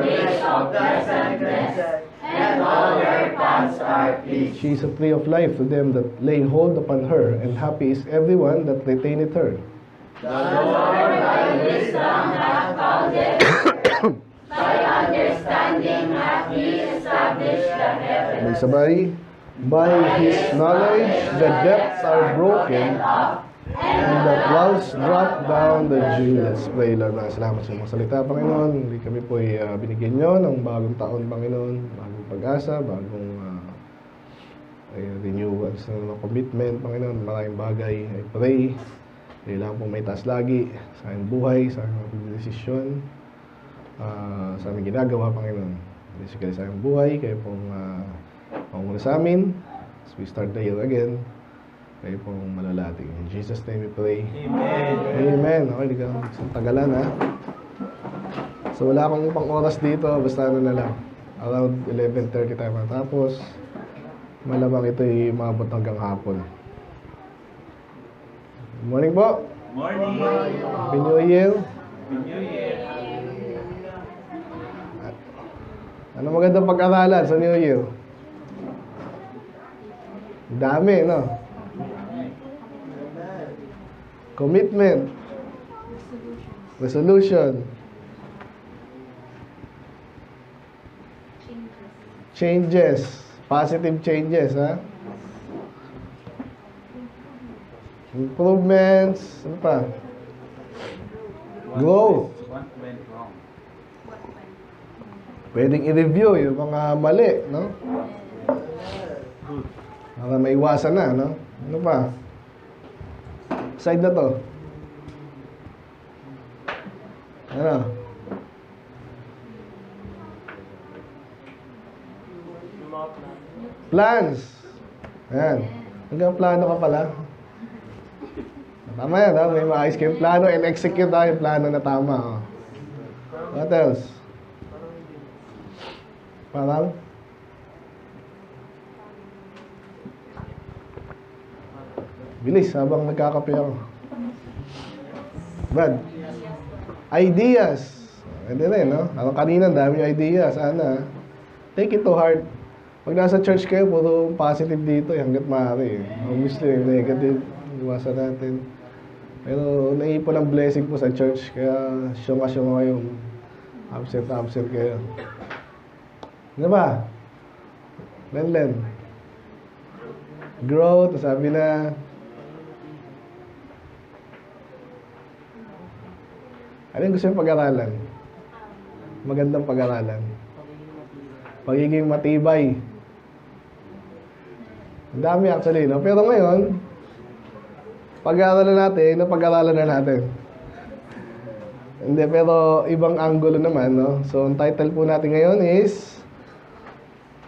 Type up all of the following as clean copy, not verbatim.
wish of pleasantness, and all her paths are peace. She is a tree of life to them that lay hold upon her, and happy is everyone that retaineth her. The Lord by wisdom hath founded her. By understanding hath he established the heavens. May sabay. By his knowledge the depths are broken, and the clouds drop down the dew. Let's pray, Lord. Salamat sa mga salita, Panginoon. Hindi kami po binigyan nyo ng bagong taon, Panginoon. Bagong pag-asa, bagong renewal ng commitment, Panginoon. Maraming bagay. I pray. Kailangan po may taas lagi sa aming buhay, sa aming desisyon, sa aming ginagawa, Panginoon. Basically sa aming buhay, kayo pong panguna sa amin. As we start the year again, kayo pong malalating. In Jesus' name we pray. Amen. Amen. Okay, di ka isang tagalan, ha? So wala akong pang oras dito, basta ano na lang. Around 11:30 tayo matapos. Malamang ito ay maabot hanggang hapon. Good morning po. Morning. Happy New Year. New Year. Ano magandang pag-aralan sa New Year? Dami, no? Commitment. Resolution. Changes. Positive changes, ha? Improvements. Ano pa? Growth. What went wrong? Pwedeng i-review yung mga mali, no? Good. Para maiwasan na, no? Ano pa? Side na to. Ano? Plans. Ayan. Hanggang plano ka pala. Tama yan, ha? May maayos kayong plano and execute tayo yung plano na tama. Oh. What else? Parang? Bilis, habang nagkakape ako. Brad? Ideas. Pwede rin, no? Ako kanina, dami yung ideas. Sana, take it to heart. Pag nasa church kayo, puro positive dito, hanggat maaari. Obviously, negative, iwasan natin. Pero naipon ang blessing po sa church, kaya syunga-syunga kayo. Absent kayo. Ano ba? Len. Growth, sabi na. Ano yung gusto yung pag-aralan? Magandang pag-aralan. Pagiging matibay. Ang dami actually, no? Pero ngayon, pag-aaralan na natin. Hindi, pero ibang angulo naman, no? So, ang title po natin ngayon is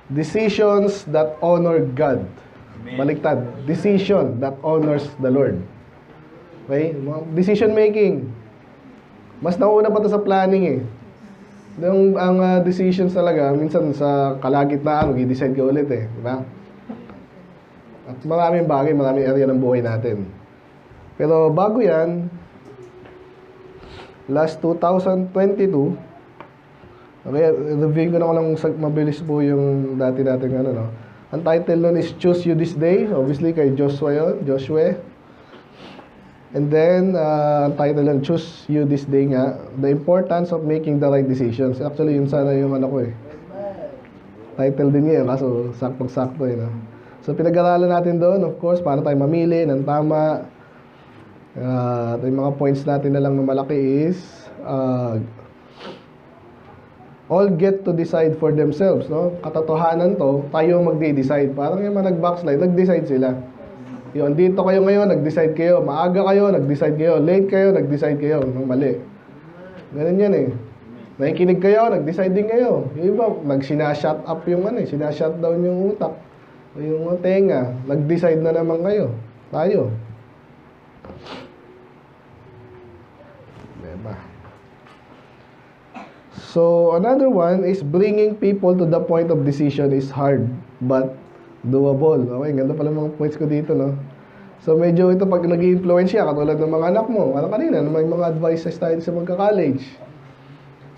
Decisions that Honor God. Amen. Baliktad. Decision that honors the Lord. Okay? Decision making. Mas nauna pa ito sa planning, eh. Ang decisions talaga, minsan sa kalagitnaan, mag-i-decide ka ulit, eh. Diba? At maraming bagay, maraming area ng buhay natin. Pero bago yan, last 2022, okay, review ko na lang mabilis po yung dati nating ano, no? Ang title nun is Choose You This Day. Obviously, kay Joshua yun, Joshua. And then, ang title nun, Choose You This Day nga, The Importance of Making the Right Decisions. Actually, yun sana yung ano ko, eh. Title din niya, kaso sakto-sakto, eh, no? So, pinag-aralan natin doon, of course, paano tayo mamili ng tama. Yung mga points natin na lang na malaki is, all get to decide for themselves, no? Katotohanan to, tayo magde-decide. Parang yung mga nag-backslide, nag-decide sila. Yun, dito kayo ngayon, nag-decide kayo. Maaga kayo, nag-decide kayo. Late kayo, nag-decide kayo. Nang mali. Ganun yan, eh. Nakikinig kayo, nag-decide din kayo. Yung iba, nag-sinashut up yung ano, sinashut down yung utak. Yung tenga, nag-decide na naman kayo. Tayo. Diba? So, another one is bringing people to the point of decision is hard, but doable. Okay, ganda pala mga points ko dito, no? So, medyo ito pag nag-i-influence siya, katulad ng mga anak mo. Ano kanina, may mga advices tayo sa magka-college.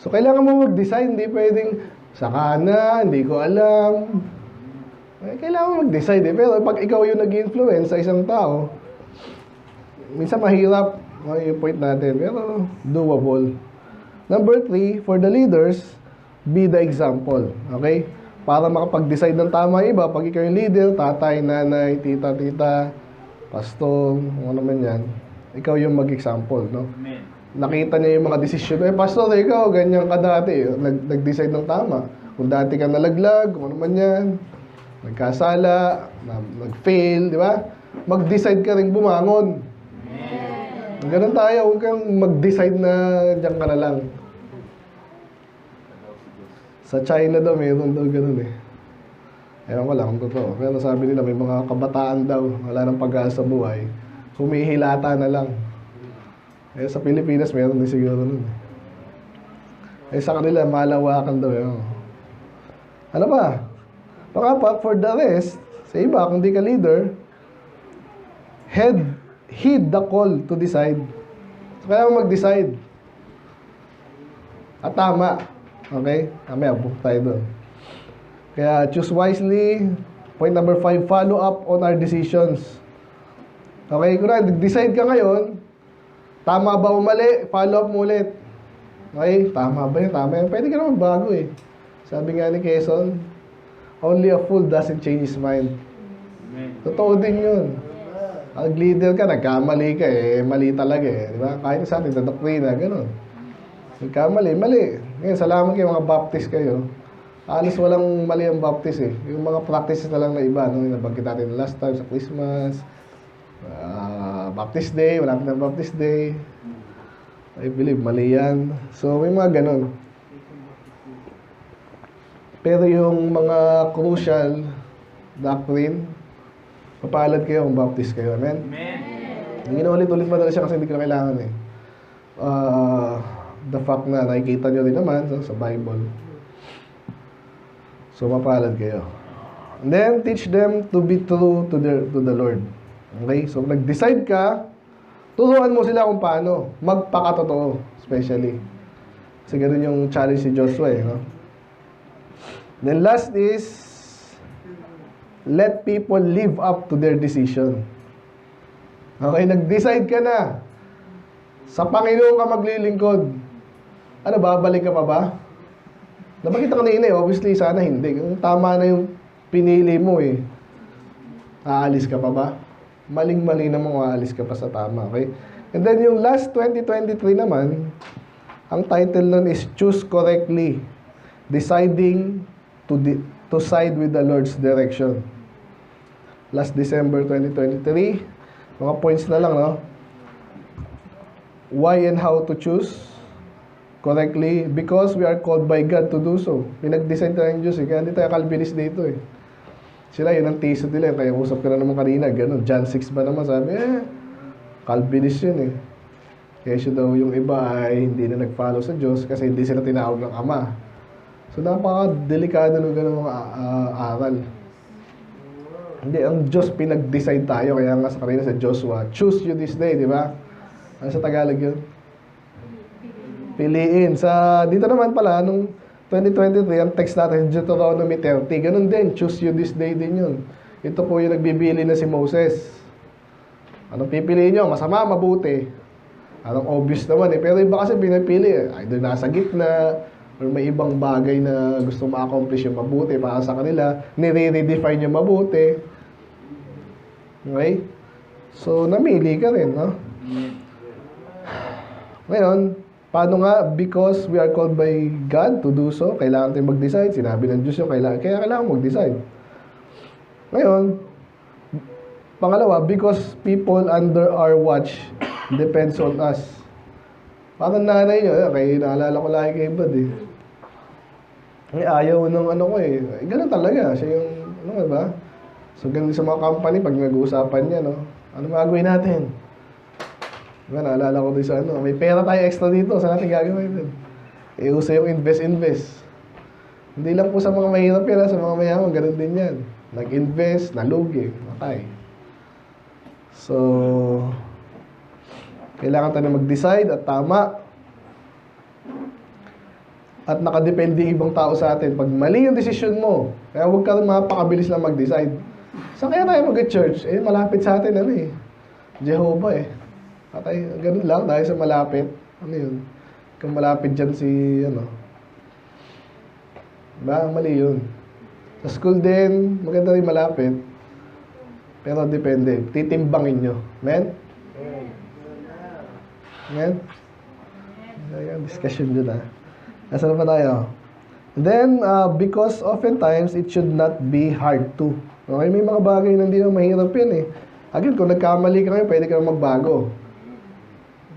So, kailangan mo mag-decide. Hindi pwedeng, saka na, hindi ko alam. Kailangan mo mag-decide eh. Pero pag ikaw yung nag-influence sa isang tao, minsan mahirap. Yung point natin. Pero doable. Number 3, for the leaders, be the example. Okay? Para makapag-decide ng tama iba, pag ikaw yung leader, tatay, nanay, tita, pastor, ano man yan, ikaw yung mag-example, no? Amen. Nakita niya yung mga desisyon. Pastor, ikaw, ganyan ka dati. Nag-decide ng tama. Kung dati ka nalaglag, kung ano man yan, nagkasala, nag-fail, di ba? Mag-decide ka rin bumangon. Ganun tayo, huwag kang mag-decide na diyan ka na lang. Sa China daw, mayroon daw ganun eh. Ewan ko lang kung totoo. Pero sabi nila, may mga kabataan daw, wala nang pag-asa sa buhay, humihilata na lang. Eh sa Pilipinas, mayroon din siguro nun eh. Sa kanila, malawakan daw yun. Ano ba? Pangapat, for the rest, sa iba, kung di ka leader, heed the call to decide. So, kaya mag-decide. At tama. Okay? Mamaya, book tayo doon. Kaya, choose wisely. Point number 5, follow up on our decisions. Okay? Kung nag-decide ka ngayon, tama ba o mali? Follow up mo ulit. Okay? Tama ba yun? Tama yun. Pwede ka na magbago eh. Sabi nga ni Quezon, only a fool doesn't change his mind. Amen. Totoo din yun. Ang leader ka, nagkamali ka eh. Mali talaga eh. Di ba? Kahit sa atin, sa doktrina, gano'n. Nagkamali, mali. Ngayon, salamat kayo mga Baptist kayo. Halos walang mali ang Baptist eh. Yung mga practices na lang na iba. No? Nabanggit natin last time sa Christmas. Baptist Day, wala na Baptist Day. I believe, mali yan. So, may mga gano'n. Pero yung mga crucial doctrine, mapalad kayo kung Baptist kayo. Amen? Amen. Ang inulit-ulit mo na siya kasi hindi ko na kailangan eh. The fact na nakikita nyo rin naman sa Bible. So, mapalad kayo. And then, teach them to be true to the Lord. Okay? So, nag-decide ka, turuan mo sila kung paano. Magpakatotoo, especially. Kasi ganun yung challenge si Joshua eh. No? Then, last is, let people live up to their decision. Okay, nag-decide ka na. Sa Panginoon ka maglilingkod. Ano ba, balik ka pa ba? Napakita kanina eh, obviously, sana hindi. Kung tama na yung pinili mo eh. Aalis ka pa ba? Maling-mali naman kung aalis ka pa sa tama, okay? And then yung last 2023 naman, ang title nun is Choose Correctly. Deciding to side with the Lord's direction. Last December 2023, mga points na lang, no? Why and how to choose correctly? Because we are called by God to do so. Pinag-decide tayo ng Diyos eh. Kaya hindi tayo Calvinist dito eh. Sila, yun ang thesis nila. Kaya usap ka na naman kanina, gano'n. John 6 ba naman? Sabi, Calvinist yun eh. Kaya siya daw yung iba ay hindi na nag-follow sa Diyos kasi hindi sila tinawag ng Ama. So, napaka-delikado ng gano'ng mga aral. Hindi, ang Diyos pinag-decide tayo. Kaya nga sa kanina sa Joshua, choose you this day, di ba? Ano sa Tagalog yun? Piliin. Dito naman pala, nung 2023, ang text natin, Deuteronomy 30. Ganun din, choose you this day din yun. Ito po yung nagbibili na si Moses. Anong pipiliin nyo? Masama, mabuti. Anong obvious naman eh. Pero iba kasi pinipili eh. Either nasa gitna, or may ibang bagay na gusto ma-accomplish yung mabuti para sa kanila. Nire-redefine yung mabuti. Okay? So, namili ka rin, no? Ngayon, paano nga? Because we are called by God to do so. Kailangan tayong mag-decide. Sinabi ng Diyos yung kaya kailangan mag-decide. Ngayon, pangalawa, because people under our watch depends on us. Parang nanay nyo, kaya naalala ko lagi kay Bad eh. Ayaw ng ano ko eh. Ganun talaga. Siya yung, ano ba? So, ganun sa mga company, pag nag-uusapan niya, no? Ano magagawin natin? Diba, naalala ko din sa ano, may pera tayo extra dito, saan natin gagawin din? Iuso yung invest. Hindi lang po sa mga mahirap yan, sa mga mayaman, ganun din yan. Nag-invest, nalugi, matay. So, kailangan tayo mag-decide at tama. at nakadepende yung ibang tao sa atin. Pag mali yung desisyon mo, kaya huwag ka mapakabilis lang mag-decide. Saan kaya tayo mag-church? Eh, malapit sa atin, ano eh. Jehovah eh. Patay, ganun lang, dahil sa malapit. Ano yun? Kung malapit dyan si, ano. Diba? Mali yun. Sa school din, maganda rin malapit. Pero depende. Titimbangin nyo. Amen? Amen? Ayan, discussion dyan ah. Nasaan pa tayo? Then, because oftentimes, it should not be hard to. Okay, may mga bagay na hindi na mahirap yan eh. Again, kung nagkamali ka ngayon, pwede ka na magbago.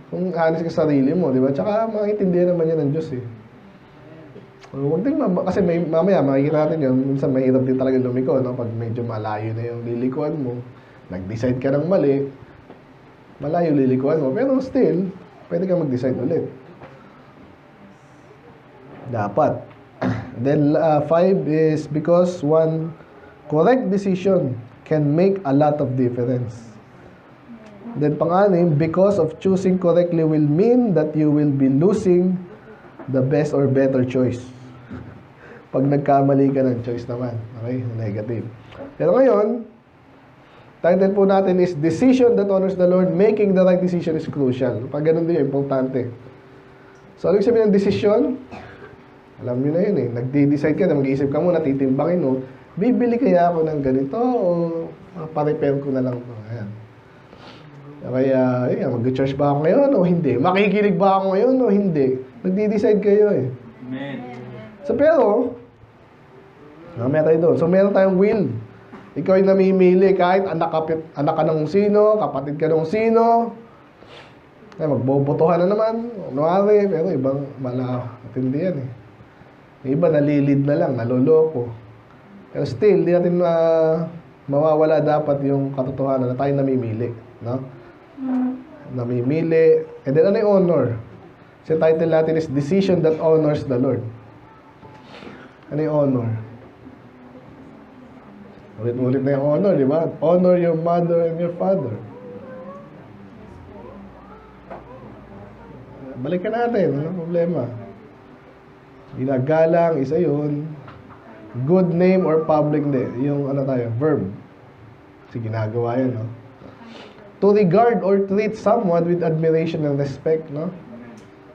Kung honest ka sa sarili mo, di ba? Tsaka maintindihan naman yan ng Diyos eh. Huwag din, kasi mamaya makikita natin yun, minsan mahirap din talaga lumiko, no? Pag medyo malayo na yung lilikuan mo, nag-decide ka ng mali, malayo lilikuan mo, pero still, pwede ka mag-decide ulit. Dapat. Then, 5 is because one correct decision can make a lot of difference. Then, pang-anim, because of choosing correctly will mean that you will be losing the best or better choice. Pag nagkamali ka ng choice naman. Okay? Negative. Pero ngayon, title po natin is Decision that honors the Lord. Making the right decision is crucial. Pag ganun din, importante. So, ano yung sabihin ng decision? Alam nyo na yun eh. Nagde-decide ka na, mag-iisip ka muna, titimbangin mo, bibili kaya ako ng ganito o pa-repair ko na lang ito. Ayan. Kaya, mag-church ba ako ngayon o hindi? Makikinig ba ako ngayon o hindi? Nagde-decide kayo eh. Amen. So, pero, meron tayo doon. So, meron tayong will. Ikaw ay namimili kahit anak ka ng sino, kapatid ka ng sino. Ay, magbobotohan na naman. Kunwari, pero ibang matindi yan eh. Yung iba nalilid na lang, naloloko. Pero still, di natin mawawala dapat yung katotohanan na tayo namimili. No? Namimili. And then, ano yung honor? So, title natin is Decision that honors the Lord. Ano yung honor? Ulit-ulit na yung honor, di ba? Honor your mother and your father. Balikan natin, ano problema? Ginagalang, isa yun. Good name or public name. Yung ano tayo, verb. Kasi ginagawa yan, no? To regard or treat someone with admiration and respect, no?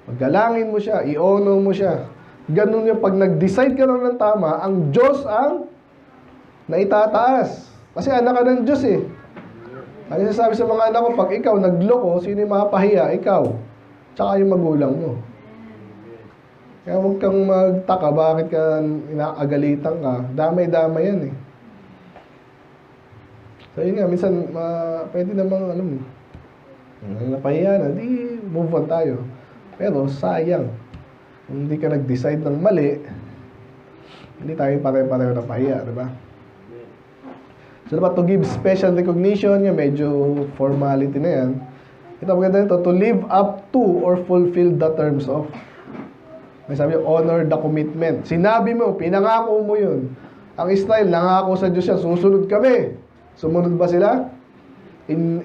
Paggalangin mo siya, i-honor mo siya. Ganun yung pag nag-decide ka lang ng tama, ang Diyos ang naitataas. Kasi anak ka ng Diyos eh. Ang sasabi sa mga anak ko, pag ikaw nagloko, sino yung mapahiya? Ikaw. Tsaka yung magulang mo. Kaya huwag kang magtaka, bakit ka inaagalitan ka. Damay-damay yan eh. So yun nga, minsan, pwede namang, alam mo, napahiya na, di move on tayo. Pero sayang, kung hindi ka nag-decide ng mali, hindi tayo pare-pareho na pahiya, di ba? So, dapat to give special recognition, yung medyo formality na yan. Ito, maganda nito, to live up to or fulfill the terms of. May sabi, honor the commitment. Sinabi mo, pinangako mo yun. Ang Israel, nangako sa Diyos yan, susunod kami. Sumunod ba sila? In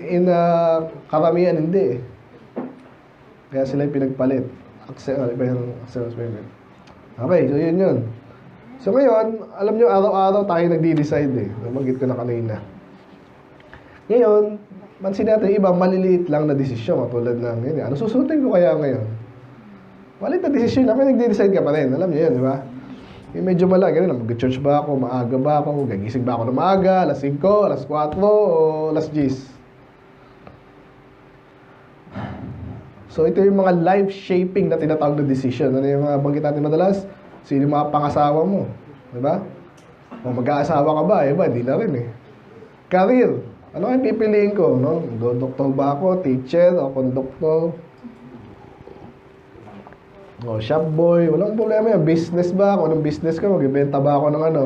karamihan, hindi. Kaya sila yung pinagpalit. Okay, so yun yun. So ngayon, alam nyo, araw-araw tayo nagdi-decide eh. Nabanggit ko na kanina. Ngayon, mansin natin, iba, maliliit lang na desisyon. Katulad ng, yun, ano susutin ko kaya ngayon? Maliit na desisyon, ako nagdi-decide ka pa rin. Alam nyo yun, di ba? Yung medyo malaki, mag-church ba ako, maaga ba ako, gagising ba ako na maaga, alas 5, alas 4, o alas 10. So ito yung mga life-shaping na tinatawag na decision. Ano yung mga banggit natin madalas? Sino yung mga pangasawa mo? Diba? O mag-aasawa ka ba? Iba, hindi na rin eh. Career. Ano yung pipiliin ko? No? Doktor ba ako? Teacher? O conductor? O shop boy? Walang problema yan. Business ba? Kung anong business ka, magbibenta ba ako ng ano?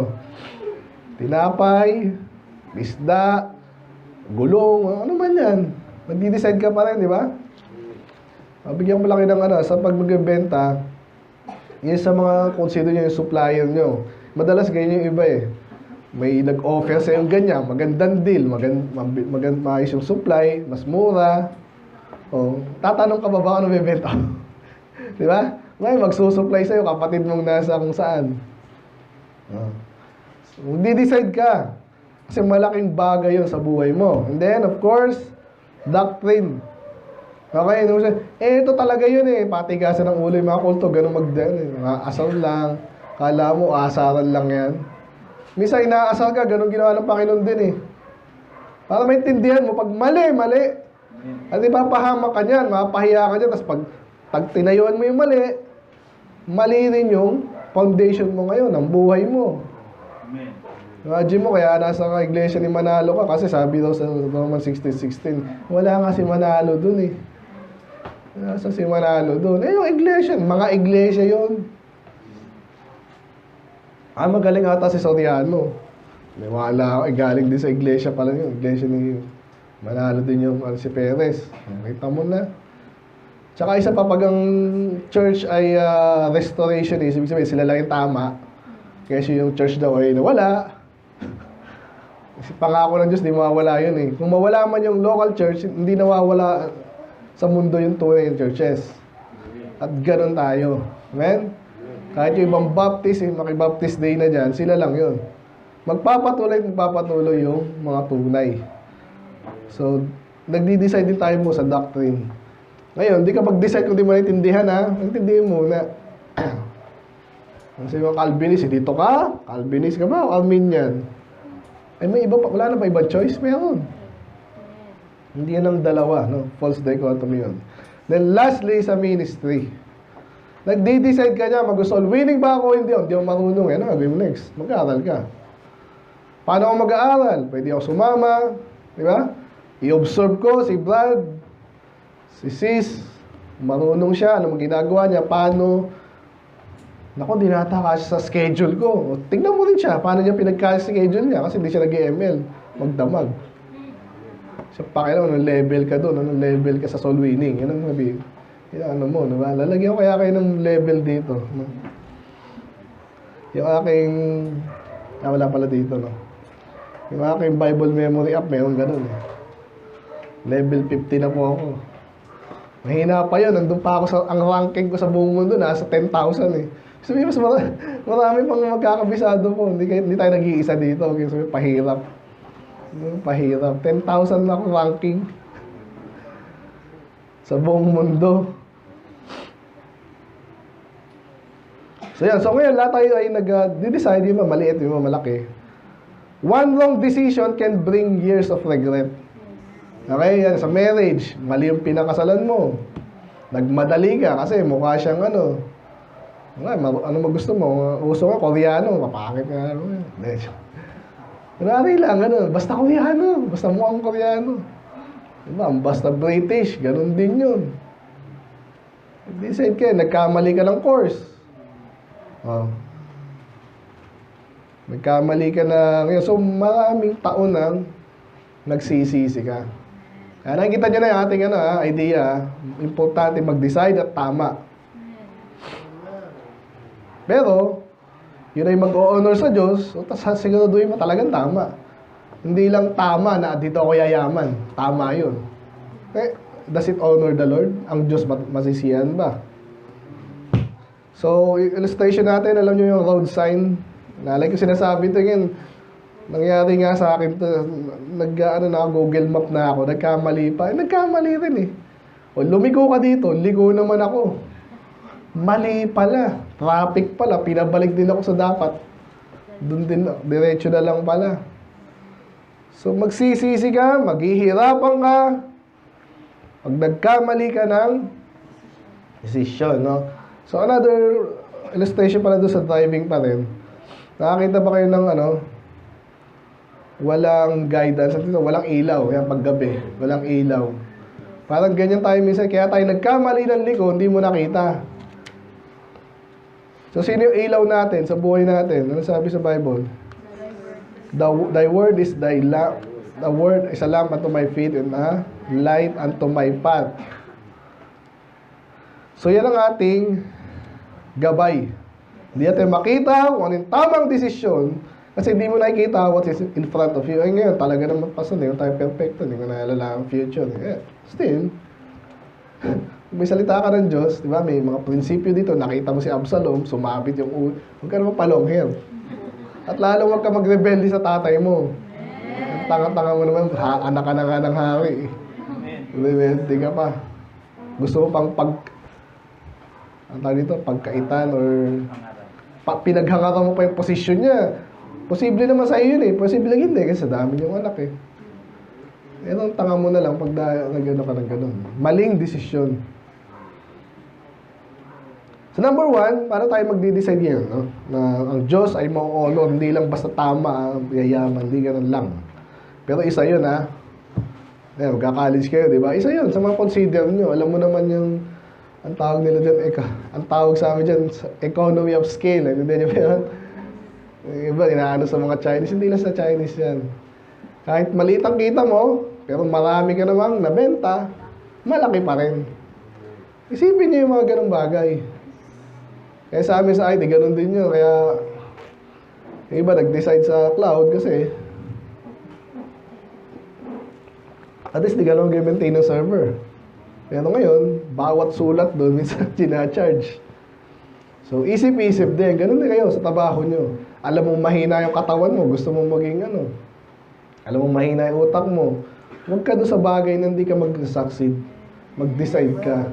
Tinapay? Isda? Gulong? Ano man yan? Magdi-decide ka pa rin, di ba? Bigyan mo lang ng ano, sa pag magbibenta, yun sa mga consider nyo yung supplier nyo. Madalas ganyan yung iba eh. May nag-offer sa yung ganyan, magandang deal, maayos yung supply, mas mura. O, tatanong ka ba ano bibenta? Di ba? Ngayon, magsusupply sa'yo, kapatid mong nasa kung saan. So, di-decide ka. Kasi malaking bagay yun sa buhay mo. And then, of course, doctrine. Okay, ito talaga yun eh. Patigasan ng ulo yung mga kulto. Ganun asal lang. Kala mo, asaran lang yan. Minsan, inaasal ka, ganun ginawa ng Panginoon din eh. Para maintindihan mo, pag mali. At ipapahamak ka niyan, mapahiya ka niyan. Tapos pag tinayuan mo yung mali rin yung foundation mo ngayon, ang buhay mo. Amen. Imagine mo, kaya nasa iglesia ni Manalo ka kasi sabi daw sa Roman 16:16, wala nga si Manalo dun eh. Nasa si Manalo dun. Yung iglesia, mga iglesia yun. Magaling ata si Soriano. May wala ako, galing din sa iglesia pala yun. Iglesia ni Manalo din yung si Perez. Nakita mo na. Tsaka isa pa, pag ang church ay restorationist, ibig sabihin sila lang yung tama. Kasi yung church daw ay nawala. Kasi pangako ng Diyos, di mawawala yun eh. Kung mawala man yung local church, hindi nawawala sa mundo yung tunay ng churches. At ganun tayo. Amen? Kahit yung ibang baptist, yung makibaptist day na dyan, sila lang yun. Magpapatuloy yung mga tunay. So, nagdi-decide din tayo mo sa doctrine. Ngayon, di ka mag-decide kung di mo naintindihan ha. Naintindihan muna. Kasi yung Calvinist, dito ka? Calvinist ka ba o Arminian? Ay, may iba pa. Wala na ba ibang choice? Meron. Hindi yan ang dalawa, no? False dichotomy yun. Then, lastly, sa ministry. Nagdi-decide ka niya, mag-soul winning ba ako? Hindi ako marunong. Ano, gawin mo next? Mag-aaral ka. Paano ako mag-aaral? Pwede ako sumama. Di ba? I-observe ko si Brad, si Sis. Marunong siya. Ano ginagawa niya? Paano? Naku, dinataka siya sa schedule ko. Tingnan mo rin siya. Paano niya pinagka-schedule niya? Kasi hindi siya nag-ML. Magdamag. Siya pakialam, anong level ka doon? Anong level ka sa soul winning? Yan ang sabihin. Yan, ano mo, diba? Lalagyan ko kaya kayo ng level dito. No? Yung aking... wala pala dito, no? Yung aking Bible memory app, mayroon ganun eh. Level 50 na po ako. Mahina pa yun. Nandun pa ako sa... Ang ranking ko sa buong mundo, nasa 10,000 eh. Sabi mas marami pang magkakabisado po. Hindi tayo nag-iisa dito. Sabi, pahirap. Pahirap. 10,000 na ako ranking. Sa buong mundo. So yan. So ngayon, lahat tayo ay nag-decide yung maliit, yung malaki. One wrong decision can bring years of regret. Okay? Yan. Sa marriage, mali yung pinakasalan mo. Nagmadali ka kasi mukha siyang ano. Ano mo gusto mo? Uso nga, Koreano. Mapakit nga. Kunwari lang, ano. Basta Koreano. Basta mukhang Koreano. Diba? Basta British. Ganun din yun. Decide ka. Nagkamali ka ng course. Nagkamali ka na. So, maraming taon nang nagsisisi ka. Kaya nakikita nyo na yung ating idea. Importante mag-decide at tama. Pero, yun ay mag-o-honor sa Diyos, o tapos siguraduhin mo talagang tama. Hindi lang tama na dito ako yayaman. Tama yun. Okay? Does it honor the Lord? Ang Diyos masisiyan ba? So, illustration natin, alam nyo yung road sign. Like yung sinasabi ito yun, nangyari nga sa akin to, Google Map na ako, nagkamali pa. Nagkamali rin eh. O, lumiko ka dito, liko naman ako. Mali pala. Traffic pala. Pinabalik din ako sa dapat. Doon din, diretso na lang pala. So, magsisisi ka, maghihirapan ka. Pag nagkamali ka ng decision, no? So, another illustration pala doon sa driving pa rin. Nakakita ba kayo ng walang guidance, walang ilaw, yan paggabi, walang ilaw. Parang ganyan tayo minsan, kaya tayo nagkamali ng liko, hindi mo nakita. So, sino yung ilaw natin sa buhay natin? Ano sabi sa Bible? Thy word is thy lamp. The word is a lamp unto my feet and a light unto my path. So, yan ang ating gabay. Hindi natin makita kung anong tamang desisyon kasi hindi mo nakikita what is in front of you. Ay ngayon, talaga naman paso, hindi mo tayo perfecto, hindi mo naalala ang future. Yeah. Still, may salita ka ng Diyos, di ba? May mga prinsipyo dito. Nakita mo si Absalom, sumabit yung ulo. Huwag ka naman palongher. At lalo huwag ka magrebelde sa tatay mo. Ang tanga-tanga mo naman, anak ka na nga ng hari. Rebelde ka pa. Gusto mo pang ang tawag dito, pagkaitan or pinaghangaran mo pa yung posisyon niya. Posible naman sa iyo yun eh. Posible lang hindi kasi sa dami yung anak eh. Ang tanga mo na lang pag nagano ka ng ganun. Maling desisyon. So number 1, para tayo magde-decide ngayon, no? Na ang Diyos ay mau-honor, hindi lang basta tama, yayaman, hindi ganun lang. Pero isa yun ha. Magka-college kayo, di ba? Isa yun sa mga consider nyo. Alam mo naman yung ang tawag nila dyan, ang tawag sa amin dyan, economy of scale. Hindi nyo ba yun? Iba, inaano sa mga Chinese. Hindi lang sa Chinese yan. Kahit maliit ang kita mo, pero marami ka namang nabenta, malaki pa rin. Isipin nyo yung mga ganong bagay. Kaya sa amin sa IT, ganon din yun. Kaya, yung iba nag-decide sa cloud kasi at least di ganun mag-maintain ng server. Pero ngayon, bawat sulat doon minsan ginacharge. So, isip-isip din. Ganun din kayo sa trabaho nyo. Alam mong mahina yung katawan mo, gusto mong maging ano. Alam mong mahina yung utak mo. Huwag ka doon sa bagay na hindi ka mag-succeed. Mag-decide ka.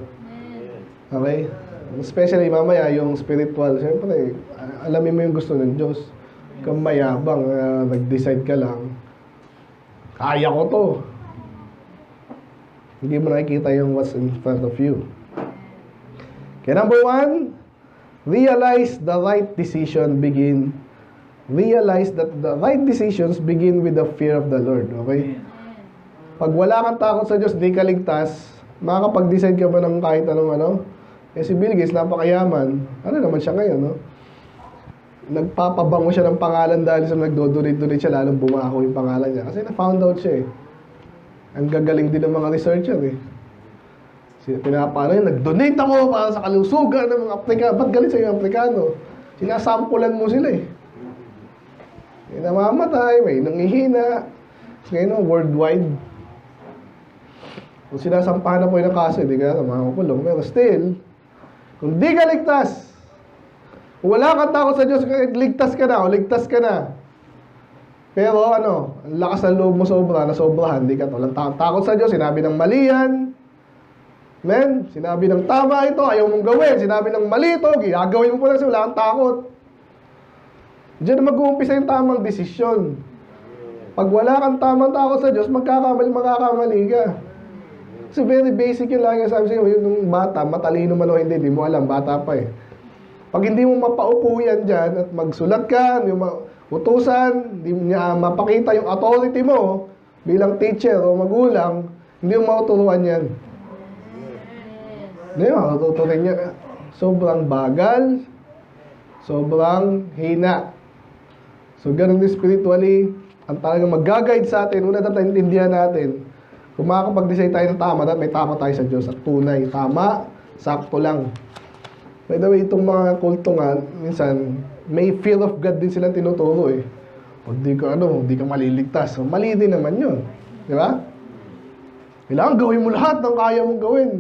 Okay? Especially mamaya yung spiritual. Siyempre, alamin mo yung gusto ng Diyos. Kung mayabang, nag-decide ka lang. Kaya ko to. Hindi mo nakikita yung what's in front of you. Okay, number 1, realize that the right decisions begin with the fear of the Lord. Okay? Pag wala kang takot sa Diyos, di ka ligtas, makakapag-decide ka ba ng kahit anong ano? Si Bill Gates, napakayaman. Ano naman siya ngayon, no? Nagpapabango siya ng pangalan dahil sa nagdodonate-donate siya, lalong bumako yung pangalan niya. Kasi na-found out siya eh. Ang gagaling din ng mga researcher eh. Pinapano yun, nag-donate ako para sa kalusugan ng mga Afrikano. Ba't galit sa yung Afrikano? Sinasampulan mo sila eh. May namamatay, may nangihina. Ngayon, worldwide. Kung sinasampahan na po yung kaso, hindi ka makakulong. Pero still, kung di ka ligtas, kung wala kang takot sa Diyos, ligtas ka na o ligtas ka na. Pero ano, ang lakas ng loob mo sobra, nasobrahan, di ka to. Walang takot sa Diyos, sinabi ng mali yan. Men, sinabi ng tama ito, ayaw mong gawin. Sinabi ng mali ito, ginagawin mo po lang kasi wala kang takot. Diyan na mag-uumpisa yung tamang desisyon. Pag wala kang tamang takot sa Diyos, makakamali ka. Kasi very basic yun lang yung sabi sa'yo, yung bata, matalino man o hindi mo alam, bata pa eh. Pag hindi mo mapaupo yan dyan at magsulat ka, hindi mo utusan, hindi niya mapakita yung authority mo bilang teacher o magulang, hindi mo mauturuan yan. Hindi mo mauturuan niya. Sobrang bagal, sobrang hina. So, ganun din spiritually, ang talagang mag-guide sa atin, una dapat intindihan natin, kung makakapag-decide tayo ng tama, dapat may tama tayo sa Diyos at tunay. Tama, sakto lang. By the way, itong mga kulto nga, minsan, may fear of God din silang tinuturo eh. O di ka maliligtas. So, mali din naman yun. Di ba? Kailangan gawin mo lahat ng kaya mong gawin.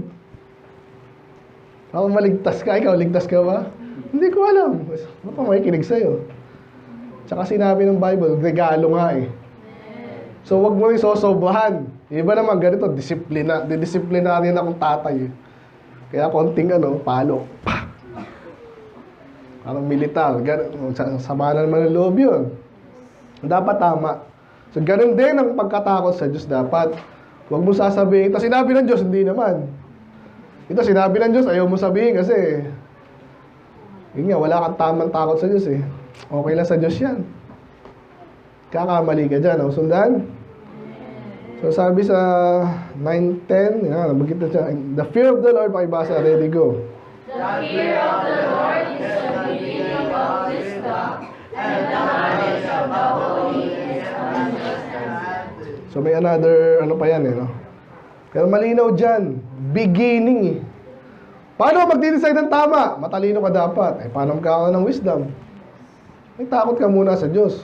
Ako maligtas ka, ikaw ligtas ka ba? Hindi ko alam. Ano pa makikinig sa'yo? Tsaka sinabi ng Bible, regalo nga eh. So, wag mo rin sosobrahan. Iba naman, ganito, disiplinary na akong tatay eh. Kaya konting palo. Parang militar. Sama na naman ng loob yun. Dapat tama. So, ganun din ang pagkatakot sa Diyos dapat. Huwag mo sasabihin, ito sinabi ng Diyos, hindi naman. Ito sinabi ng Diyos, ayaw mo sabihin kasi yun nga, wala kang tamang takot sa Diyos eh. Okay lang sa Diyos yan. Kakamali ka dyan. Sundan? So, sabi sa 9:10, nabagit na siya. The fear of the Lord, pakibasa, ready, go. The fear of the Lord is the beginning of wisdom, and the knowledge of the holy is understanding. So, may another, pa yan no? Pero malinaw dyan, beginning eh. Paano magdi-decide ng tama? Matalino ka dapat. Paano magkakaroon ng wisdom? May takot ka muna sa Diyos.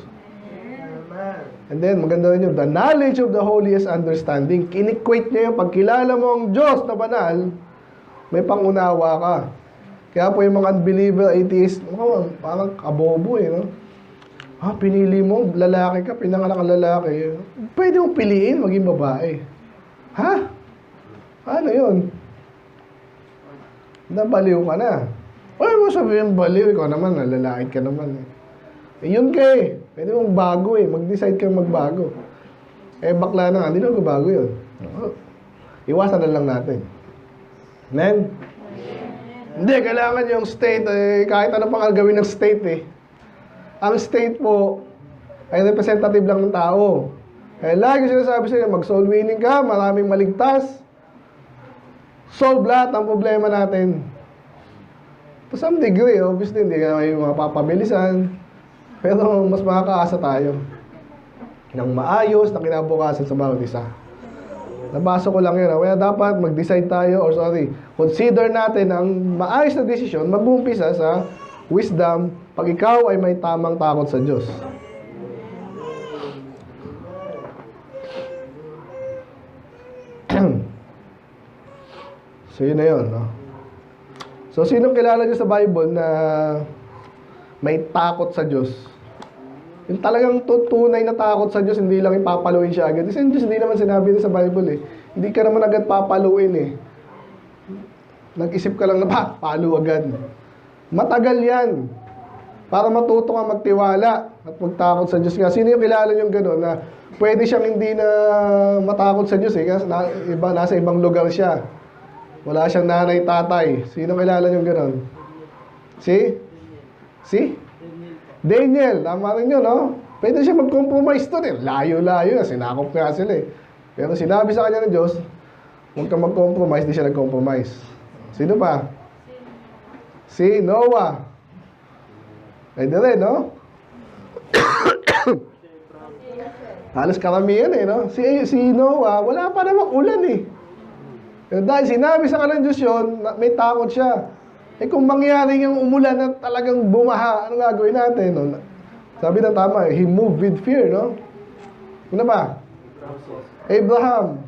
And then, maganda rin yun, the knowledge of the holy is understanding. Kinikwate niya yung pagkilala mo ang Diyos na banal, May pangunawa ka. Kaya po yung mga unbeliever, atheist, parang kabobo eh, no? Pinili mo, lalaki ka, pinanganak ang lalaki. Pwede mong piliin, maging babae. Ha? Ano yun? Nabaliw ka na. Ay, mo sabihin baliw, ikaw naman, lalaki ka naman eh. Yun ka eh. Pwede mong bago eh. Mag-decide kang magbago. Bakla na nga, hindi na magbago yun. Iwasan na lang natin. Amen? Hindi, kailangan yung state, kahit ano pang gawin ng state eh. Ang state po, ay representative lang ng tao. Lagi sinasabi sa'yo, mag-soul winning ka, maraming maligtas. Solve lahat ang problema natin. To some degree, obviously, hindi ka may mapapabilisan. Pero mas makakaasa tayo ng maayos na kinabukasan sa bawat isa. Nabasa ko lang yun. Kaya dapat mag-decide tayo, consider natin ang maayos na desisyon, mag-umpisa sa wisdom, pag ikaw ay may tamang takot sa Diyos. So, yun na yun, no? So, sinong kilala niyo sa Bible na may takot sa Diyos? Yung talagang tunay na takot sa Diyos, hindi lang ipapaluin siya agad. Kasi yung Diyos, hindi naman sinabi sa Bible eh. Hindi ka naman agad papaluin eh. Nag-isip ka lang na, palo agad. Matagal yan. Para matuto ka magtiwala at magtakot sa Diyos. Nga, sino yung kilala niyong gano'n na pwede siyang hindi na matakot sa Diyos eh. Kasi nasa ibang lugar siya. Wala siyang nanay, tatay. Sino kilala niyong gano'n? Si? Daniel. Tama rin yun, no? Pwede siya mag-compromise doon eh. Layo-layo na. Sinakop nga sila eh. Pero sinabi sa kanya ng Diyos, huwag kang mag-compromise, di siya nag-compromise. Sino pa? Si Noah. Pwede rin, no? Halos karamihan eh, no? Si Noah, wala pa namang ulan eh. Dahil sinabi sa kanya ng Diyos yun, may takot siya. Kung mangyari yung umulan at talagang bumaha, ano gagawin natin? No? Sabi na tama, he moved with fear, no? Ano ba? Abraham.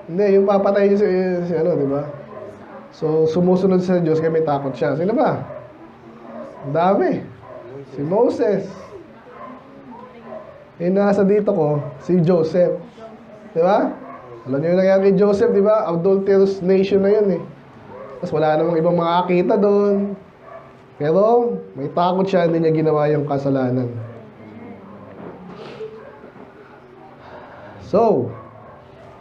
Hindi, yung papatay niya si ano, di ba? So, sumusunod sa Diyos kaya may takot siya. Sino ba? Ang dami. Si Moses. Yung nasa dito ko, si Joseph. Di ba? Alam niyo yung nangyari kay Joseph, di ba? Adulterous nation na yun eh. Tapos wala namang ibang makakita doon. Pero, may takot siya, hindi niya ginawa yung kasalanan. So,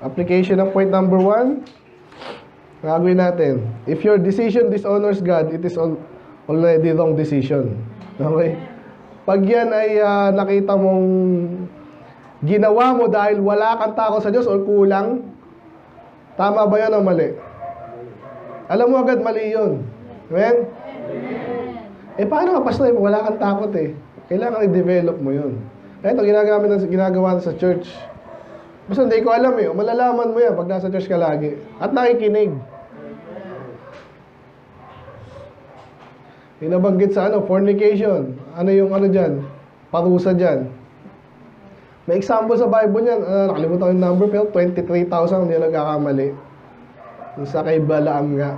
application ng point number 1. Gagawin natin. If your decision dishonors God, it is already wrong decision. Okay? Pag yan ay nakita mong ginawa mo dahil wala kang takot sa Diyos o kulang, tama ba yan o mali? Alam mo agad mali yun. Amen? Paano ka, pastor? Wala kang takot eh. Kailangan i-develop mo yun. Ito, ginagawa sa church. Basta hindi ko alam eh. Malalaman mo yan pag nasa church ka lagi. At nakikinig. Inabanggit sa fornication. Ano yung dyan? Parusa dyan. May example sa Bible niyan. Nakalimutan ko yung number, pero 23,000 hindi nagkakamali. Yung sa kay Balaam nga.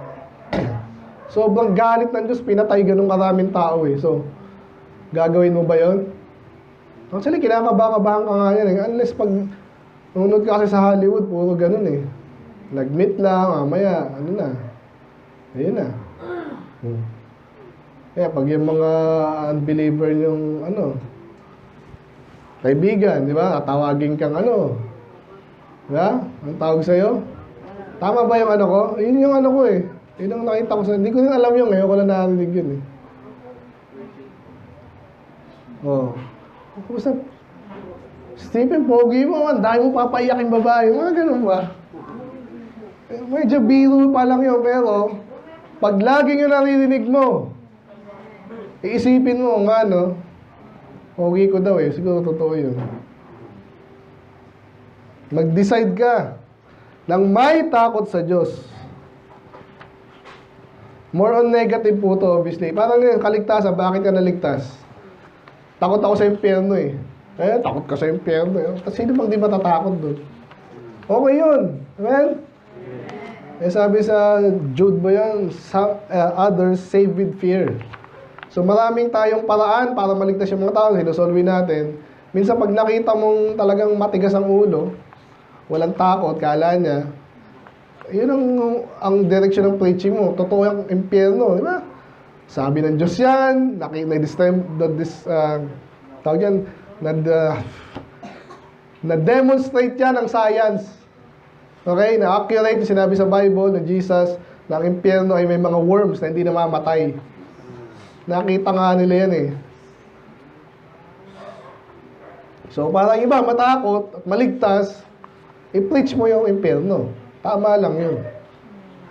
Sobrang galit ng Diyos, pinatay ganun karaming tao eh. So, gagawin mo ba yun? Actually, kinakabahan ka nga yan eh. Unless pag nunod ka kasi sa Hollywood, puro ganun eh. Nag-meet lang, mamaya, ayun na. Kaya pag yung mga unbeliever yung kaibigan, di ba? Tatawagin kang di ba? Ang tawag sa'yo? Tama ba yung ko? Yun yung ko eh. Yun ang nakita ko sa... Hindi ko din alam yung ngayon ko lang narinig yun eh. Kumusta? Stephen, pogi mo. Ang dahil mo papaiyakin babae. Mga ganun ba? Medyo biro pa lang yun, pero pag laging yung naririnig mo, iisipin mo nga, pogi ko daw eh. Siguro totoo yun. Mag-decide ka ng may takot sa Diyos. More on negative po to, obviously. Parang kaligtasan, bakit ka naligtas? Takot ako sa impyerno eh. Takot ka sa impyerno. Sino bang di matatakot doon? Okay yun. Amen? Sabi sa Jude ba yan, others save with fear. So maraming tayong paraan para maligtas yung mga tao, sinusolve natin. Minsan pag nakita mong talagang matigas ang ulo, walang takot, kala niya, yun ang direction ng preaching mo. Totoo yung impyerno, di ba? Sabi ng Diyos yan, na-demonstrate yan ng science. Okay, na-accurate yung sinabi sa Bible na Jesus, na ang impyerno ay may mga worms na hindi namamatay. Nakita nga nila yan eh. So, parang iba, matakot at maligtas, i-preach mo yung impyerno. Tama lang yun.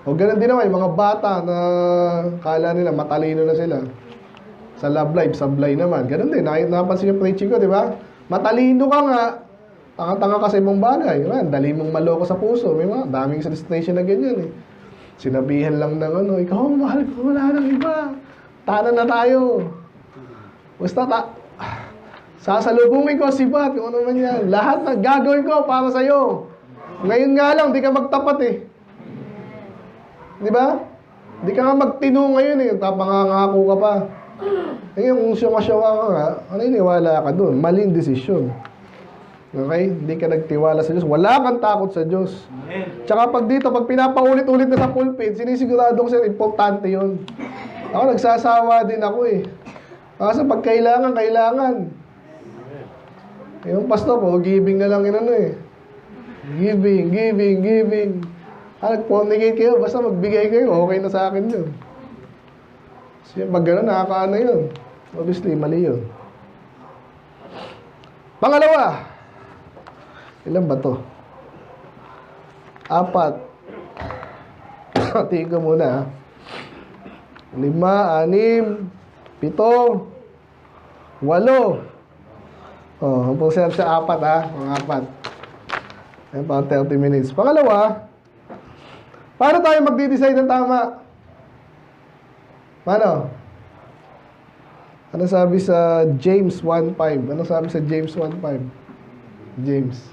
O ganun din naman, yung mga bata na kala nila matalino na sila. Sa love life, sablay naman. Ganun din, napansin yung preaching ko, di ba? Matalino ka nga, tanga-tanga ka sa ibang bagay. Diba? Dali mong maloko sa puso. May mga daming illustration na ganyan eh. Sinabihan lang ng ano, ikaw, mahal ko, wala nang iba. Tanan na tayo. Basta sasalubungin ko si Bat, kung ano man yan. Lahat na gagawin ko para sa'yo. Ngayon nga lang, di ka magtapat eh. Di ba? Di ka nga magtino ngayon eh. Tapangangako ka pa. Ngayon, kung syunga-syunga ka nga, naniniwala ka doon. Maling desisyon. Okay? Hindi ka nagtiwala sa Diyos. Wala kang takot sa Diyos. Tsaka pag dito, pag pinapaulit-ulit na sa pulpit, sinisigurado ko sa'yo, importante yun. Ako, nagsasawa din ako eh. Kasi pag kailangan. Yung pastor po, giving na lang yun ano eh. Giving. Nag-fornicate kayo, basta magbigay kayo, okay na sa akin yun. Kasi pag gano'n, nakakaano yun. Obviously, mali yun. Pangalawa, ilan ba to? 4. Tingin ko muna ha. 5, 6, 7, 8. Ang percent sa 4 ha. Mga 4. Ayan pa, 30 minutes. Pangalawa, paano tayo magdi-decide ng tama? Paano? Ano sabi sa James 1:5? Ano sabi sa James 1:5? James.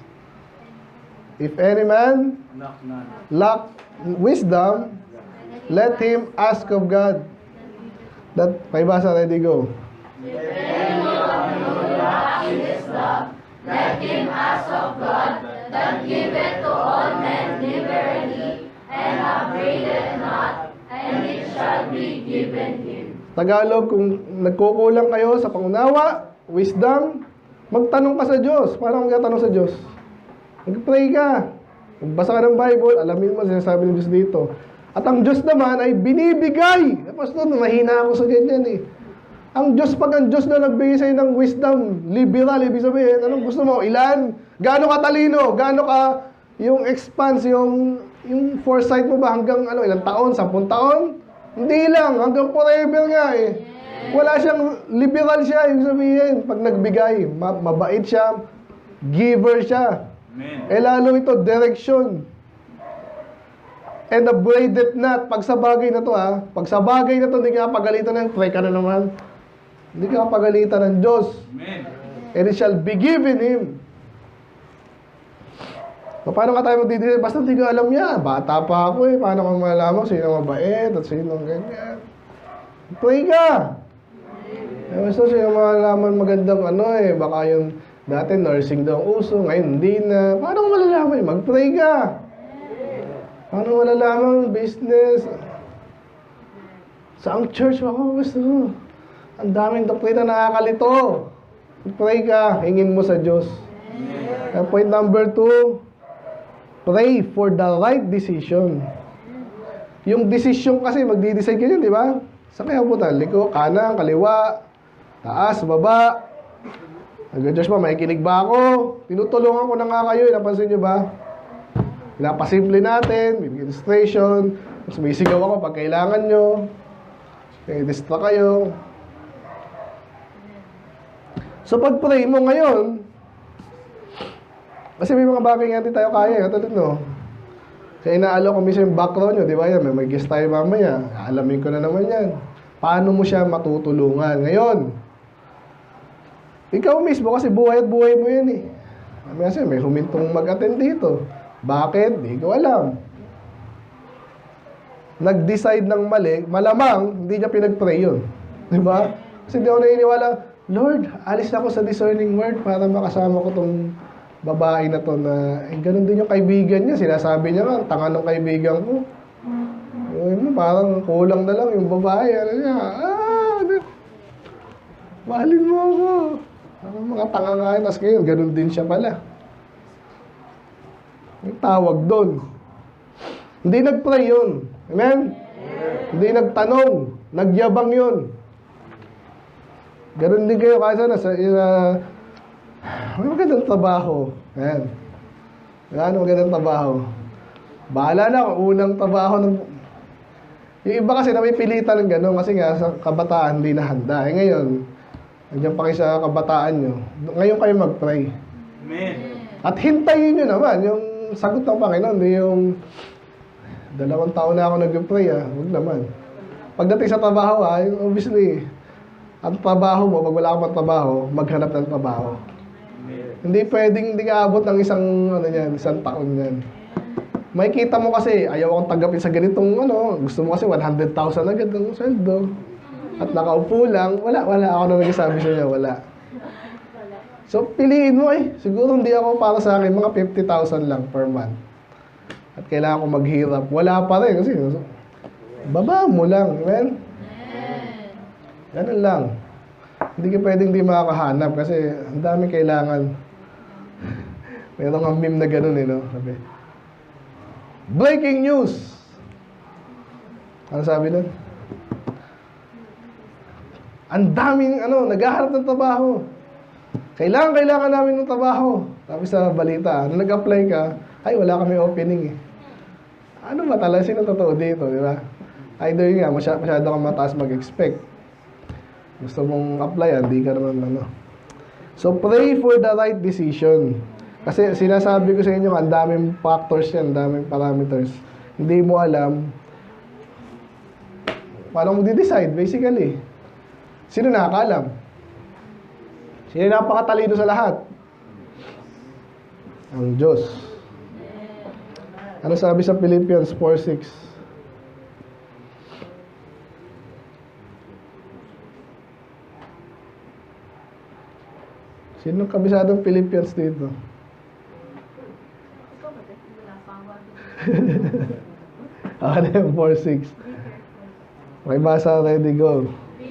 If any man lack wisdom, let him ask of God. That, paibasa, ready, go. If anyone of you lack wisdom, let him ask of God, that giveth to all men liberally, and upbraideth not, and it shall be given him. Tagalog, kung nagkukulang kayo sa pangunawa, wisdom, magtanong ka sa Diyos. Paano magtatanong sa Diyos? Mag-pray ka. Magbasa ka ng Bible, alamin mo, sinasabi ng Diyos dito. At ang Diyos naman ay binibigay. Pastor, mahina ako sa ganyan eh. Ang Diyos, pag ang Diyos na nagbigay sa'yo ng wisdom, liberal, ibig sabihin, anong gusto mo? Ilan? Gaano ka talino? Gaano ka yung expanse, yung foresight mo ba hanggang ilang taon? 10 taon? Hindi lang, hanggang forever nga eh. Wala siyang, liberal siya, ibig sabihin, pag nagbigay, mabait siya, giver siya. Amen. Lalo ito, direction. And upbraideth not. Pag sa bagay na to pag sa bagay na to, hindi ka pagalitan ng try ka na naman. Hindi ka pagalitan ng Diyos. Amen. And it shall be given him. Paano ka tayo magdidesisyon? Basta hindi ko alam yan. Bata pa ako eh. Paano ko malalaman sino mabait at sino ganyan? Pray ka. Basta sino malalaman magandang baka yung dati nursing daw ang uso, ngayon hindi na. Paano ko malalaman? Mag-pray ka. Paano ko malalaman business? Sa ang church ako gusto ko. Ang daming doktrina nakakalito. Pray ka. Hingin mo sa Diyos. Point number 2, pray for the right decision. Yung decision kasi, magdi-decide ka yun, di ba? Saan kaya pupunta? Liko, kanan, kaliwa, taas, baba. Diyos ba, makikinig ba ako? Tinutulungan ko na nga kayo, napansin nyo ba? Pinapasimple natin, may illustration, mas may sigaw ako pag kailangan nyo. May distract kayo. So pag-pray mo ngayon, kasi may mga bagay nga tayo kaya, katulad no. Kaya inaalo ko minsan yung background nyo, di ba yan? May guest tayo mamaya. Alamin ko na naman yan. Paano mo siya matutulungan? Ngayon, Ikaw mismo kasi buhay at buhay mo yan eh. Kasi may humintong mag-attend dito. Bakit? Di ko alam. Nag-decide ng mali, malamang hindi niya pinag-pray yun. Di ba? Kasi di ako naniniwala, Lord, alis ako sa discerning word para makasama ko tong babae na to na, ganun din yung kaibigan niya. Sinasabi niya nga, tanga ng kaibigan ko. Parang kulang na lang yung babae. Ano niya, mahalin mo ako. Mga tanga nga yun. Tapos ngayon, ganun din siya pala. May tawag doon. Hindi nag-pray yun. Amen? Hindi nagtanong. Nagyabang yun. Ganun din kayo kasi may magandang trabaho. Ayan. Ano magandang trabaho? Bahala na kung unang trabaho ng... Yung iba kasi napipilitan ng gano'n kasi nga sa kabataan hindi na handa. Ngayon, nandiyan pa kayo sa kabataan nyo. Ngayon kayo mag-pray. Amen. At hintayin nyo naman yung sagot ng Panginoon. Hindi yung 2 taon na ako nag-pray. Huwag naman. Pagdating sa trabaho, obviously, ang trabaho mo, pag wala kang trabaho, maghanap ng trabaho. Hindi pwedeng hindi ka abot ng isang taon yan. May kita mo kasi, ayaw akong tanggapin sa ganitong gusto mo kasi 100,000 agad ng sweldo. At nakaupo lang, wala ako na nagsasabi sa niya, wala. So, piliin mo siguro hindi ako para sa akin, mga 50,000 lang per month. At kailangan ko maghirap. Wala pa rin kasi, baba mo lang, amen? Ganun lang. Hindi ka pwedeng di makakahanap kasi ang dami kailangan. Meron nga meme na ganun no? Sabi, breaking news! Ano sabi nun? Ang daming naghahanap ng trabaho. Kailangan namin ng trabaho. Tapos sa balita, nag-apply ka, ay wala kami opening eh. Ano ba talaga? Sino totoo dito, di ba? Either nga, masyado kang mataas mag-expect. Gusto mong applyan, di ka naman So, pray for the right decision. Kasi sinasabi ko sa inyo, ang daming factors yan, ang daming parameters. Hindi mo alam, paano mo di-decide, basically. Sino nakakaalam? Sino napakatalino sa lahat? Ang Diyos. Ano sabi sa Philippians 4:6? Sino kabisadong Philippians dito? Ano yung 4:6? Okay, basa, ready, go.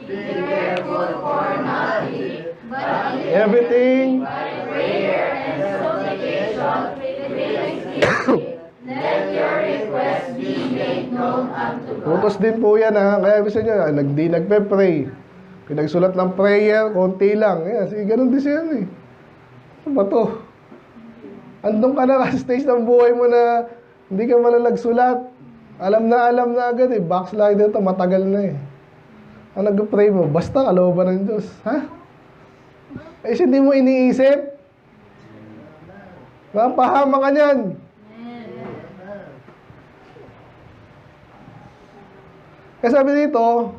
Be careful for nothing, but in Everything, by prayer and supplication with thanksgiving, let your requests be made known unto God. utos din po yan Kaya gusto nyo, di nagpe-pray. Pinagsulat ng prayer, konti lang. Sige, ganun din siya Ano ba to? Andun ka na stage ng buhay mo na hindi ka nagsulat. Alam na agad Backslider to, matagal na Ang nag-pray mo, basta kalooban ng Diyos. Ha? Hindi mo iniisip. Mapahama ka niyan. Kaya sabi dito,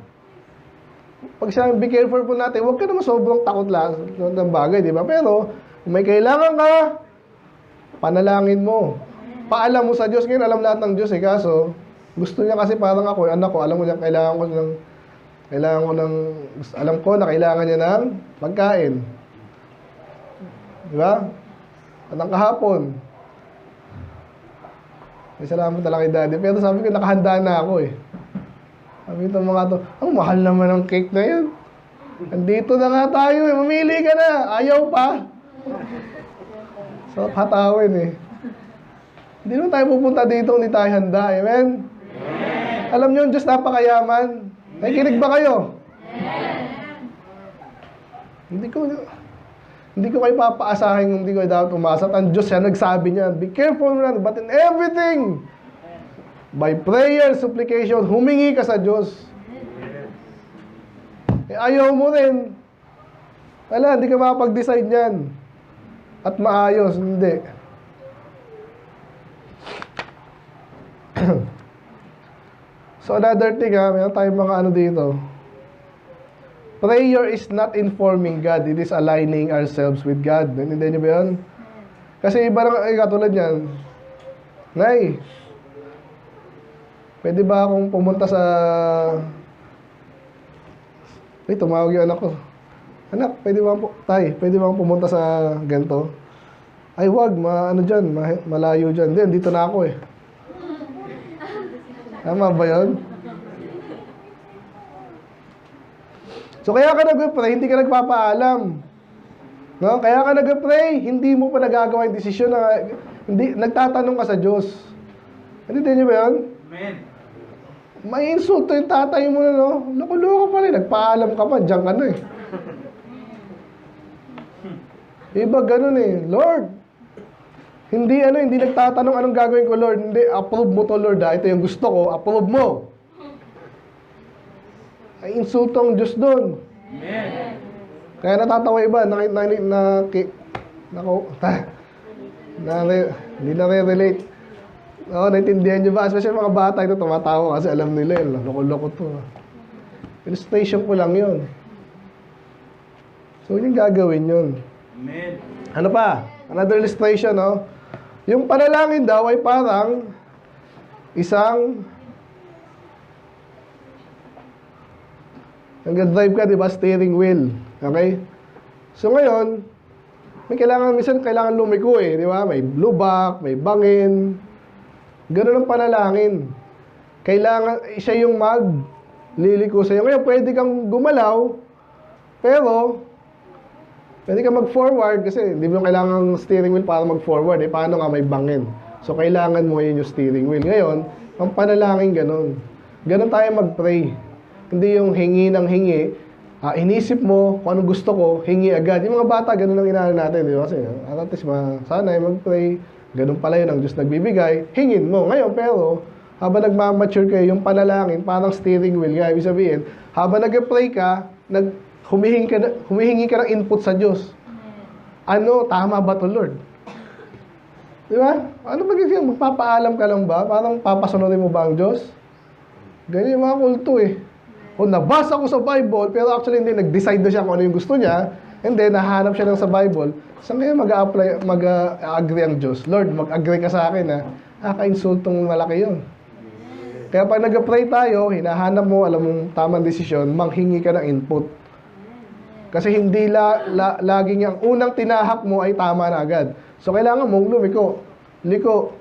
pag sabi, be careful po natin, huwag ka naman sobrang takot lang ng bagay, di ba? Pero, kung may kailangan ka, panalangin mo. Paalam mo sa Diyos. Ngayon, alam lahat ng Diyos Kaso, gusto niya kasi parang ako, anak ko, alam mo niya, alam ko na kailangan niya ng pagkain. Di ba? At ang kahapon, may salamat talaga kay Daddy. Pero sabi ko, nakahanda na ako Sabi ko mga to, ang mahal naman ng cake na yun. Andito na nga tayo mamili ka na. Ayaw pa. So, hatawin Hindi naman tayo pupunta dito, hindi tayo handa. Amen? Alam niyo, ang Diyos napakayaman. Nakikinig ba kayo? Hindi ko kayo papaasahin kung hindi ko dapat umasa. At ang Diyos siya nagsabi niya, be careful man, but in everything, by prayer, supplication, humingi ka sa Diyos. Ayaw mo rin. Wala, hindi ka makapag-decide niyan. At maayos, hindi. So another thing meron tayong mga dito. Prayer is not informing God. It is aligning ourselves with God. Naintindihan niyo ba yun? Kasi iba lang, katulad yan. Nay, pwede ba akong pumunta sa... Ay, tumawag yung anak ko. Anak, pwede ba pwede ba akong pumunta sa ganito? Ay, wag, malayo dyan. Hindi, dito na ako eh. Tama ba yun? So, kaya ka nag-pray, hindi ka nagpapaalam. No? Kaya ka nag-pray, hindi mo pa nagagawa yung desisyon na, nagtatanong ka sa Diyos. Hindi niyo ba yun? Amen. May insulto yung tatay mo na, no? Loko-loko pa rin, nagpaalam ka pa, diyan ka na eh. Iba ganun eh, Lord, hindi nagtatanong anong gagawin ko, Lord. Hindi, approve mo to, Lord. Ito yung gusto ko, approve mo. Ay, insulto ang Diyos doon. Amen. Kaya natatawa iba, hindi na-relate. Oo, naintindihan nyo ba? Especially mga bata ito, tumatawa kasi alam nila yun. Loko-loko to. Illustration ko lang yun. So, yung gagawin yun. Amen. Ano pa? Another illustration, no? Yung panalangin daw ay parang isang nag-drive ka, di ba? Steering wheel. Okay? So ngayon, minsan kailangan lumiko eh, di ba? May lubak, may bangin. Ganun ang panalangin. Kailangan, siya yung liliko sa'yo. Ngayon, pwede kang gumalaw, pero pwede kang mag-forward kasi hindi mo kailangan ng steering wheel para mag-forward. Eh, paano nga may bangin? So, kailangan mo ngayon yung steering wheel. Ngayon, ang panalangin ganun. Ganun tayo mag-pray. Hindi yung hingi ng hingi. Inisip mo kung anong gusto ko, hingi agad. Yung mga bata, ganun ang inaano natin. Di ba? Kasi, at least, sana mag-pray. Ganun pala yun ang Diyos nagbibigay. Hingin mo. Ngayon, pero, habang nagmamature kayo, yung panalangin, parang steering wheel. Kaya, ibig sabihin, habang nag-pray ka, humihingi ka ng input sa Diyos. Ano, tama ba to, Lord? Di ba? Ano ba ganyan? Magpapaalam ka lang ba? Parang papasunurin mo ba ang Diyos? Ganyan yung mga kulto eh. O nabasa ko sa Bible, pero actually hindi, nag-decide na siya kung ano yung gusto niya, and then nahanap siya lang sa Bible. Saan kaya mag-agree ang Diyos? Lord, mag-agree ka sa akin ha. Kaka-insultong malaki yun. Kaya pag nag-pray tayo, hinahanap mo, alam mong tamang desisyon, manghingi ka ng input. Kasi hindi laging ang unang tinahak mo ay tama na agad. So, kailangan mong lumiko. Liko.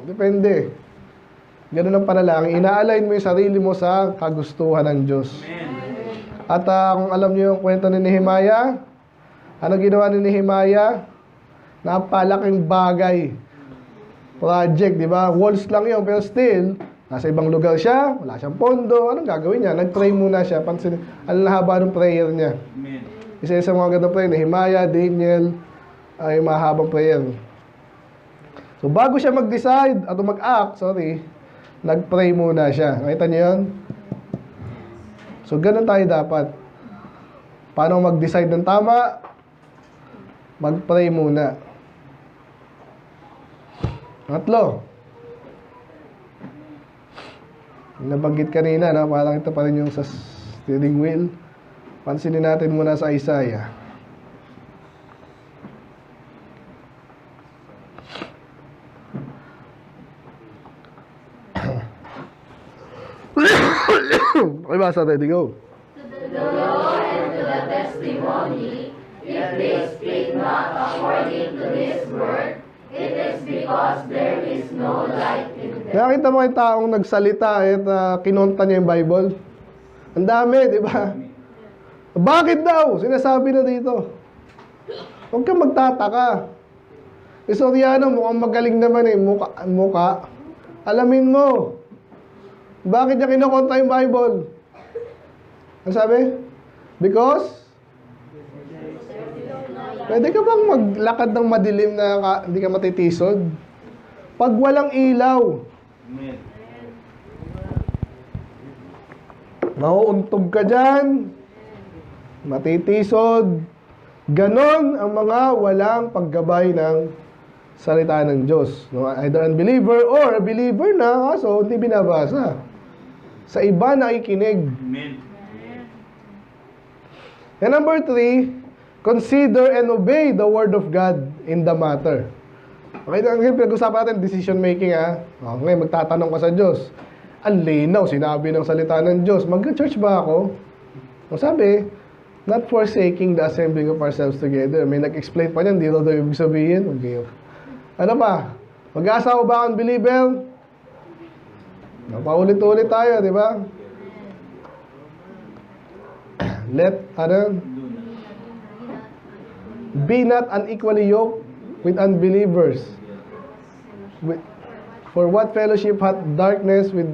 Depende. Ganun ang panalangin. Ina-align mo yung sarili mo sa kagustuhan ng Diyos. Amen. At kung alam niyo yung kwento ni Nehemiah, ano ginawa ni Nehemiah? Napalaking bagay. Project, di ba? Walls lang yun, pero still, nasa ibang lugar siya, wala siyang pondo. Anong gagawin niya? Nag-pray muna siya. Pansin, ang haba ng prayer niya. Amen. Isa-isa mga gandang prayer. Nehemiah, Daniel, ay mahabang prayer. So, bago siya mag-decide, at mag-act, nag-pray muna siya. Nakita niyo yun? So, ganun tayo dapat. Paano mag-decide ng tama? Mag-pray muna. Tatlo. Nabanggit kanina, no? Parang ito pa rin yung sa steering wheel. Pansinin natin muna sa Isaiah. Okay, basa, ready, go. To the law and to the testimony, if they speak not according to this word, it is because there is no light in them. Nakita mo yung taong nagsalita at kinonta niya yung Bible? Ang dami, di ba? Bakit daw? Sinasabi na dito. Huwag kang magtataka. Isoryano, mukhang magaling naman eh. Muka. Alamin mo. Bakit niya kinokonta yung Bible? Ano sabi? Because? Pwede ka bang maglakad ng madilim na hindi ka matitisod? Pag walang ilaw, Amen. mauuntog ka dyan, matitisod. Ganon ang mga walang paggabay ng salita ng Diyos. No? Either unbeliever or a believer na, kaso hindi binabasa. Sa iba nakikinig. Amen. And number 3, consider and obey the word of God in the matter. Okay, ngayon pinag-usapan natin decision making ha. Ngayon magtatanong ka sa Diyos. Ang linaw, sinabi ng salita ng Diyos. Mag-church ba ako? Ang sabi, not forsaking the assembling of ourselves together. May nag-explain pa niyan, hindi daw ibig sabihin. Okay. Ano pa? Mag-aasawa ba ang believer? Paulit-ulit tayo, di ba? Be not unequally yoked with unbelievers. For what fellowship hath darkness with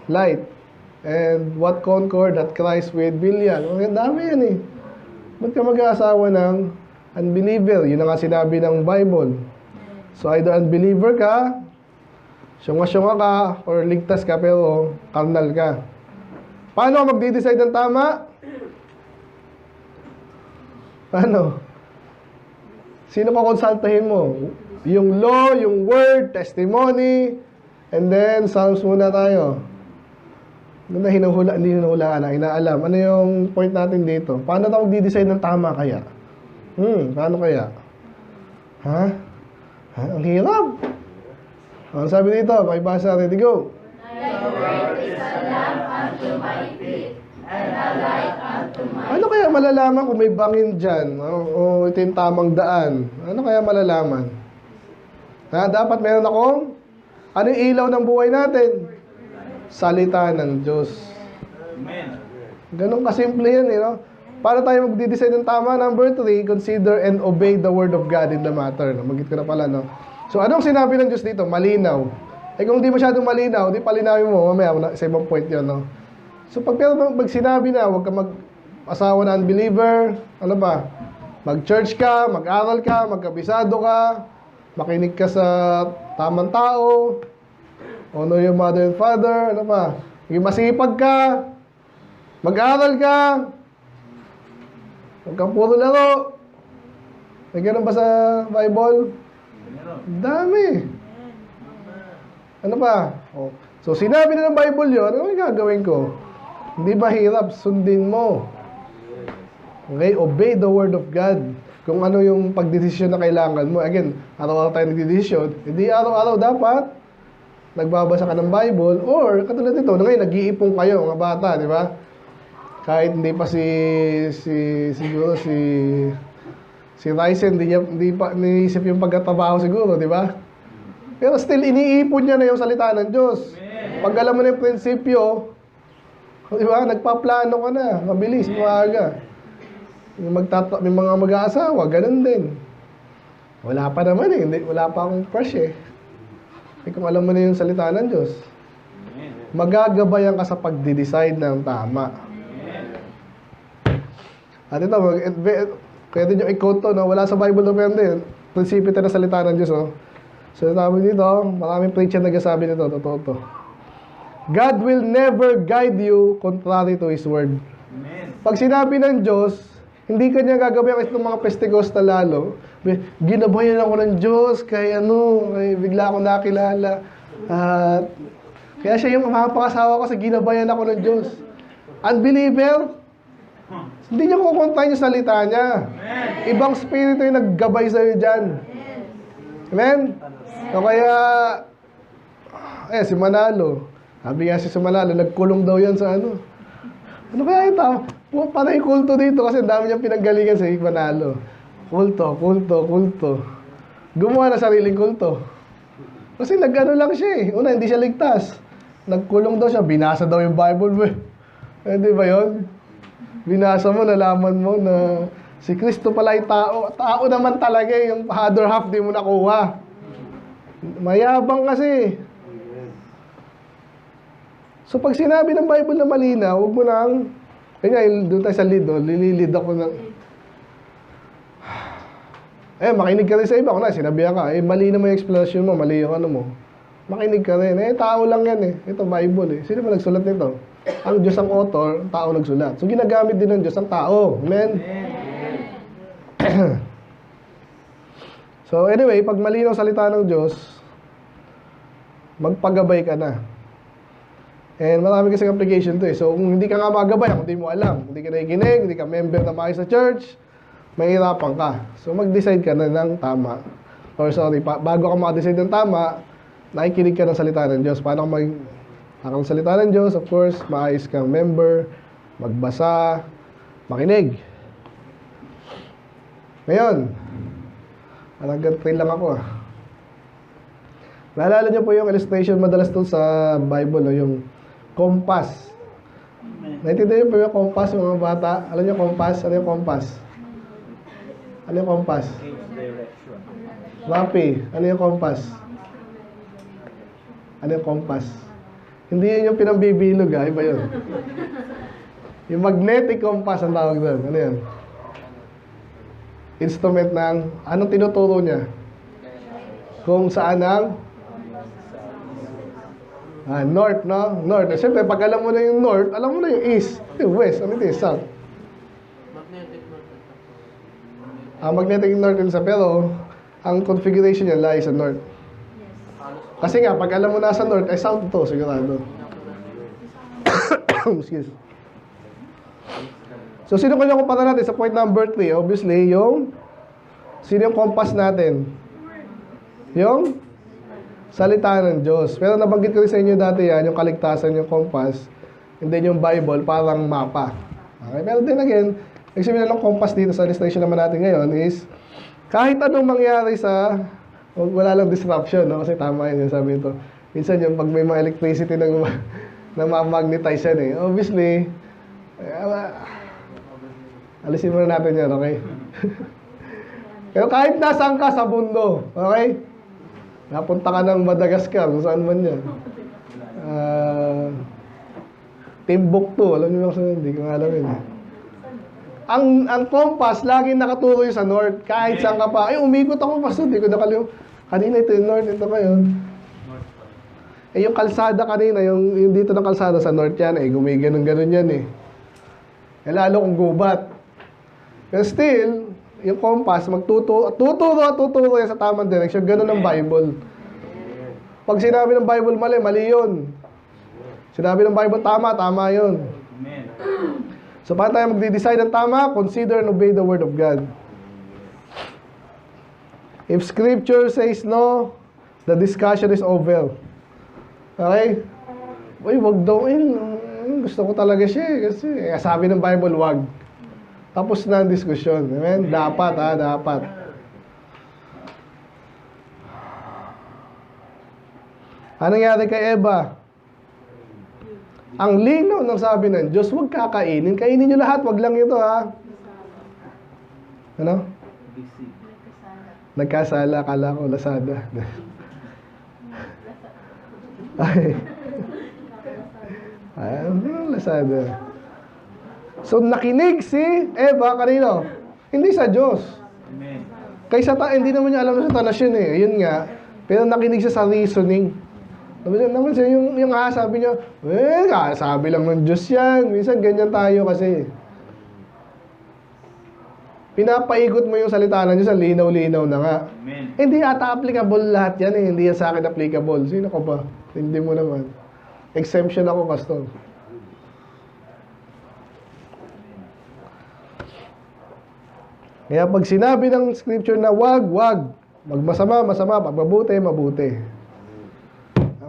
light? And what concord hath Christ with Belial? Ang dami yan eh. Ba't ka mag-aasawa ng unbeliever? Yun ang nga sinabi ng Bible. So either unbeliever ka, syunga-syunga ka, or ligtas ka pero carnal ka. Paano ka magdi-decide ng tama? Paano? Sino ka konsultahin mo? Yung law, yung word, testimony, and then Psalms muna tayo. Hindi hinuhulaan, inaalam. Ano yung point natin dito? Paano tayo magdi-decide ng tama kaya? Paano kaya? Ha? Ang hirap. Ano sabi dito? Pakibasa, ready, go. Thy word is a lamp unto my feet, and a light unto my Ano kaya malalaman kung may bangin dyan? O ito yung tamang daan? Ano kaya malalaman? Dapat meron akong ano yung ilaw ng buhay natin? Salita ng Diyos. Amen. Ganun kasimple yan, no? Para tayo magdi-decide ng tama, number 3, consider and obey the word of God in the matter. No? Magit ko na pala, no? So, anong sinabi ng Diyos dito? Malinaw. Kung di masyadong malinaw, di palinawin mo, mamaya, sa ibang point yun, no? So, pag sinabi na, huwag ka mag-asawa na unbeliever, ano ba? Mag-church ka, mag-aral ka, magkabisado ka, makinig ka sa tamang tao, honor your mother and father, ano pa? Maging masipag ka, mag-aral ka, huwag kang puro laro. May ganun ba sa Bible? Dami. Ano pa? So, sinabi na ng Bible yun, ano yung gagawin ko? Hindi mahirap, sundin mo. Okay? Obey the word of God. Kung ano yung pagdesisyon na kailangan mo. Again, araw-araw tayo nagdedesisyon. Hindi araw-araw dapat nagbabasa ka ng Bible or katulad nito, ngayon nag-iipon kayo, mga bata, di ba? Kahit hindi pa siguro si Ryzen, hindi pa iniisip yung pagkatrabaho siguro, di ba? Pero still, iniipon niya na yung salita ng Diyos. Pag alam mo na yung prinsipyo, di ba? Nagpaplano ka na, mabilis, maaga. May mga mag-aasawa, ganun din. Wala pa naman eh, wala pa akong crush eh. Kung alam mo na yung salita ng Diyos, magagabayan ka sa pagdi-decide ng tama. At ito, pwede nyo i-quote to, no? Wala sa Bible na pwede. Prinsipyo ito na salita ng Diyos, oh. So, sabi dito, maraming preacher nagsasabi nito, totoo to. God will never guide you contrary to His word. Pag sinabi ng Diyos, hindi ka niya gagawin itong mga Pentecostal lalo. Ginabayan ako ng Diyos, kaya bigla akong nakilala. At kaya siya yung mapakasawa ko sa ginabayan ako ng Diyos. Unbeliever, hindi niya kukontahin yung salita niya. Ibang spirito yung naggabay sa'yo dyan. Amen? So kaya, si Manalo. Sabi nga si Manalo, nagkulong daw yan sa ano. Ano kaya ito? Panay kulto dito kasi dami niyang pinanggalingan sa Manalo. Kulto. Gumawa na sariling kulto. Kasi nag-ano lang siya eh. Una, hindi siya ligtas. Nagkulong daw siya. Binasa daw yung Bible. Di ba yun? Binasa mo, nalaman mo na si Kristo pala yung tao. Tao naman talaga eh. Yung other half di mo nakuha. Mayabang kasi. So pag sinabi ng Bible na malinaw, huwag mo nang, kaya doon tayo sa lead, lililid ako ng, makinig ka rin sa iba. Kung sinabihan ka, mali naman yung explanation mo, mali yung ano mo. Makinig ka rin. Tao lang yan eh. Ito Bible eh. Sino ba nagsulat nito? Ang Diyos ang author, ang tao nagsulat. So ginagamit din ng Diyos ang tao. Amen? So anyway, pag malinaw salita ng Diyos, magpagabay ka na. And marami kasing application to eh. So kung hindi ka nga magabay, kung hindi mo alam, hindi ka nakikinig, hindi ka member na maayos sa church, mahirapan ka. So mag-decide ka na ng tama. Or sorry, bago ka mag-decide ng tama, nakikinig ka ng salita ng Diyos. Paano ka ng salita ng Diyos? Of course, maayos kang member, magbasa, makinig. Ngayon, hanggang lang ako ah. Naalala niyo po yung illustration madalas to sa Bible, no? Yung compass. Naintindihan niyo po yung compass, mga bata? Alam niyo compass? Ano yung compass? Ano yung compass? Direction. Mapi, ano yung compass? Ano yung compass? Hindi yun yung pinambibilog ah, iba yun. Yung magnetic compass ang tawag doon. Ano yan? Instrument ng, anong tinuturo niya? Kung saan ang north, no? North. Siyempre, pag alam mo na yung north, alam mo na yung east, yung west, ano ito yung south. Magnetic north yun sa, pero ang configuration niya lies sa north. Kasi nga, pag alam mo na sa north, ay south ito, sigurado. Excuse. So, sino kanya kumpara natin sa point number 3? Obviously, sino yung compass natin? Yung salita ng Diyos. Pero nabanggit ko rin sa inyo dati yan, yung kaligtasan, yung compass, and then yung Bible, parang mapa. Okay? Pero then again, ibig sabihin ng compass dito sa illustration naman natin ngayon is, kahit anong mangyari sa, wala lang disruption, no? Kasi tama yun yung sabi ito. Minsan yung pag may mga electricity na ma-magnetize yan eh. Obviously, alisin muna natin yan, okay? Pero kahit nasaan ka sa mundo, okay? Napunta ka ng Madagascar, kung saan man yan. Timbuktu, alam niyo ba kung hindi ko alam yun. Ang compass, laging nakaturo yun sa north. Kahit saan ka pa. Ay, umikot ako pa. Hindi ko nakaliw. Kanina ito yung north, ito ngayon. Yung kalsada kanina, yung dito ng kalsada sa north yan, gumiganon-ganon yan eh. Lalo kung gubat. Pero still, yung compass, tuturo yan sa tamang direction. Ganun ang Bible. Pag sinabi ng Bible mali, mali yun. Sinabi ng Bible tama, tama yun. Amen. So, paano tayo magde-decide ng tama? Consider and obey the Word of God. If Scripture says no, the discussion is over. Okay? Uy, wag daw. Gusto ko talaga siya. Kasi sabi ng Bible, wag. Tapos na ang diskusyon. Amen? Dapat, dapat. Anong nangyari kay Eva? Ang linaw ng sabi ng Diyos, huwag kakainin. Kainin nyo lahat, wag lang ito ha. Ano? Nagkasala, kala ko, Lazada. Ay. Lazada. So, nakinig si Eva kanino? Hindi sa Diyos. Amen. Kaysa hindi naman niya alam na Satanas yun eh. Ayun nga. Pero nakinig siya sa reasoning. Naman siya, yung sabi niya, sabi lang ng Diyos yan. Minsan ganyan tayo kasi. Pinapaigot mo yung salita ng Diyos, ang linaw-linaw na nga. Amen. Hindi ata applicable lahat yan eh. Hindi yan sa akin applicable. Sino ko ba? Hindi mo naman. Exemption ako, pastor. Kaya pag sinabi ng scripture na wag, magmasama, masama, pag mabuti, mabuti.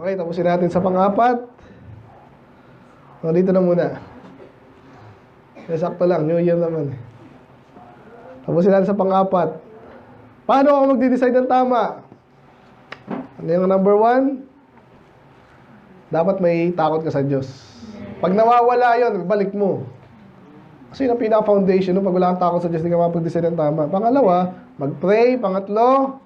Okay, tapusin natin sa pang-apat. Dito na muna. Sakto lang, New Year naman. Tapusin natin sa pang-apat. Paano ako magde-decide ng tama? Ano yung number 1? Dapat may takot ka sa Diyos. Pag nawawala yun, balik mo. Kasi yun ang pinaka-foundation, pag wala kang takot sa Diyos, hindi ka mapag-decide ng tama. Pangalawa, mag-pray. Pangatlo,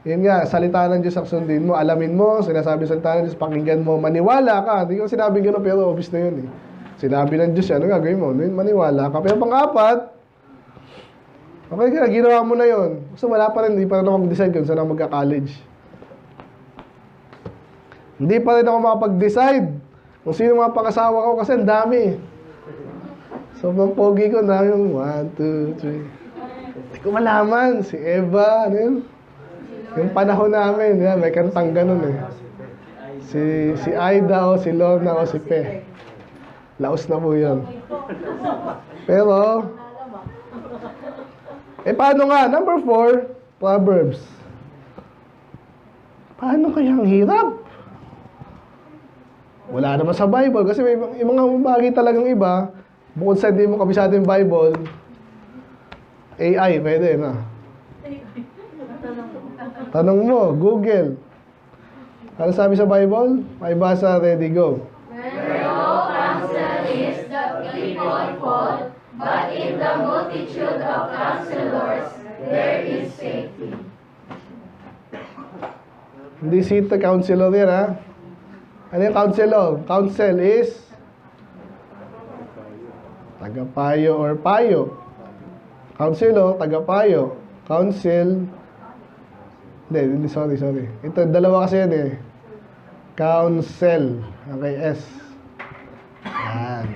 yun nga, salita ng Diyos ang sundin mo, alamin mo, sinasabi ng salita ng Diyos, pakinggan mo, maniwala ka. Hindi ko sinabing gano'n, pero obvious na yun eh. Sinabi ng Diyos, ano gagawin mo? Maniwala ka. Pero pang-apat, okay ka, ginawa mo na yun. So wala pa rin, hindi pa rin ako mag-decide kung saan ako magka-college. Hindi pa rin ako makapag-decide kung sino mga pangasawa ko kasi ang dami. So, mga pogi ko na yung 1, 2, 3. Hindi ko malaman. Si Eva, ano yun? Yung panahon namin, yan, may kantang ganun eh. Si Aida o si Lorna o si Pe. Laos na po yun. Pero, paano nga? Number 4, Proverbs. Paano kaya ang hirap? Wala naman sa Bible. Kasi may yung mga bagay talagang iba, bukod sa hindi mo kabisado yung Bible, AI, pwede na. Tanong mo, Google. Ano sabi sa Bible? May basa, ready, go. Where no counsel is, the people fall, but in the multitude of counselors, there is safety. Hindi city counselor yan, ha? Ano yung counselor? Counsel is tagapayo or payo. Counselor, tagapayo. Counsel, hindi, sorry. Ito, dalawa kasi yan eh. Counsel. Okay, S. Yan.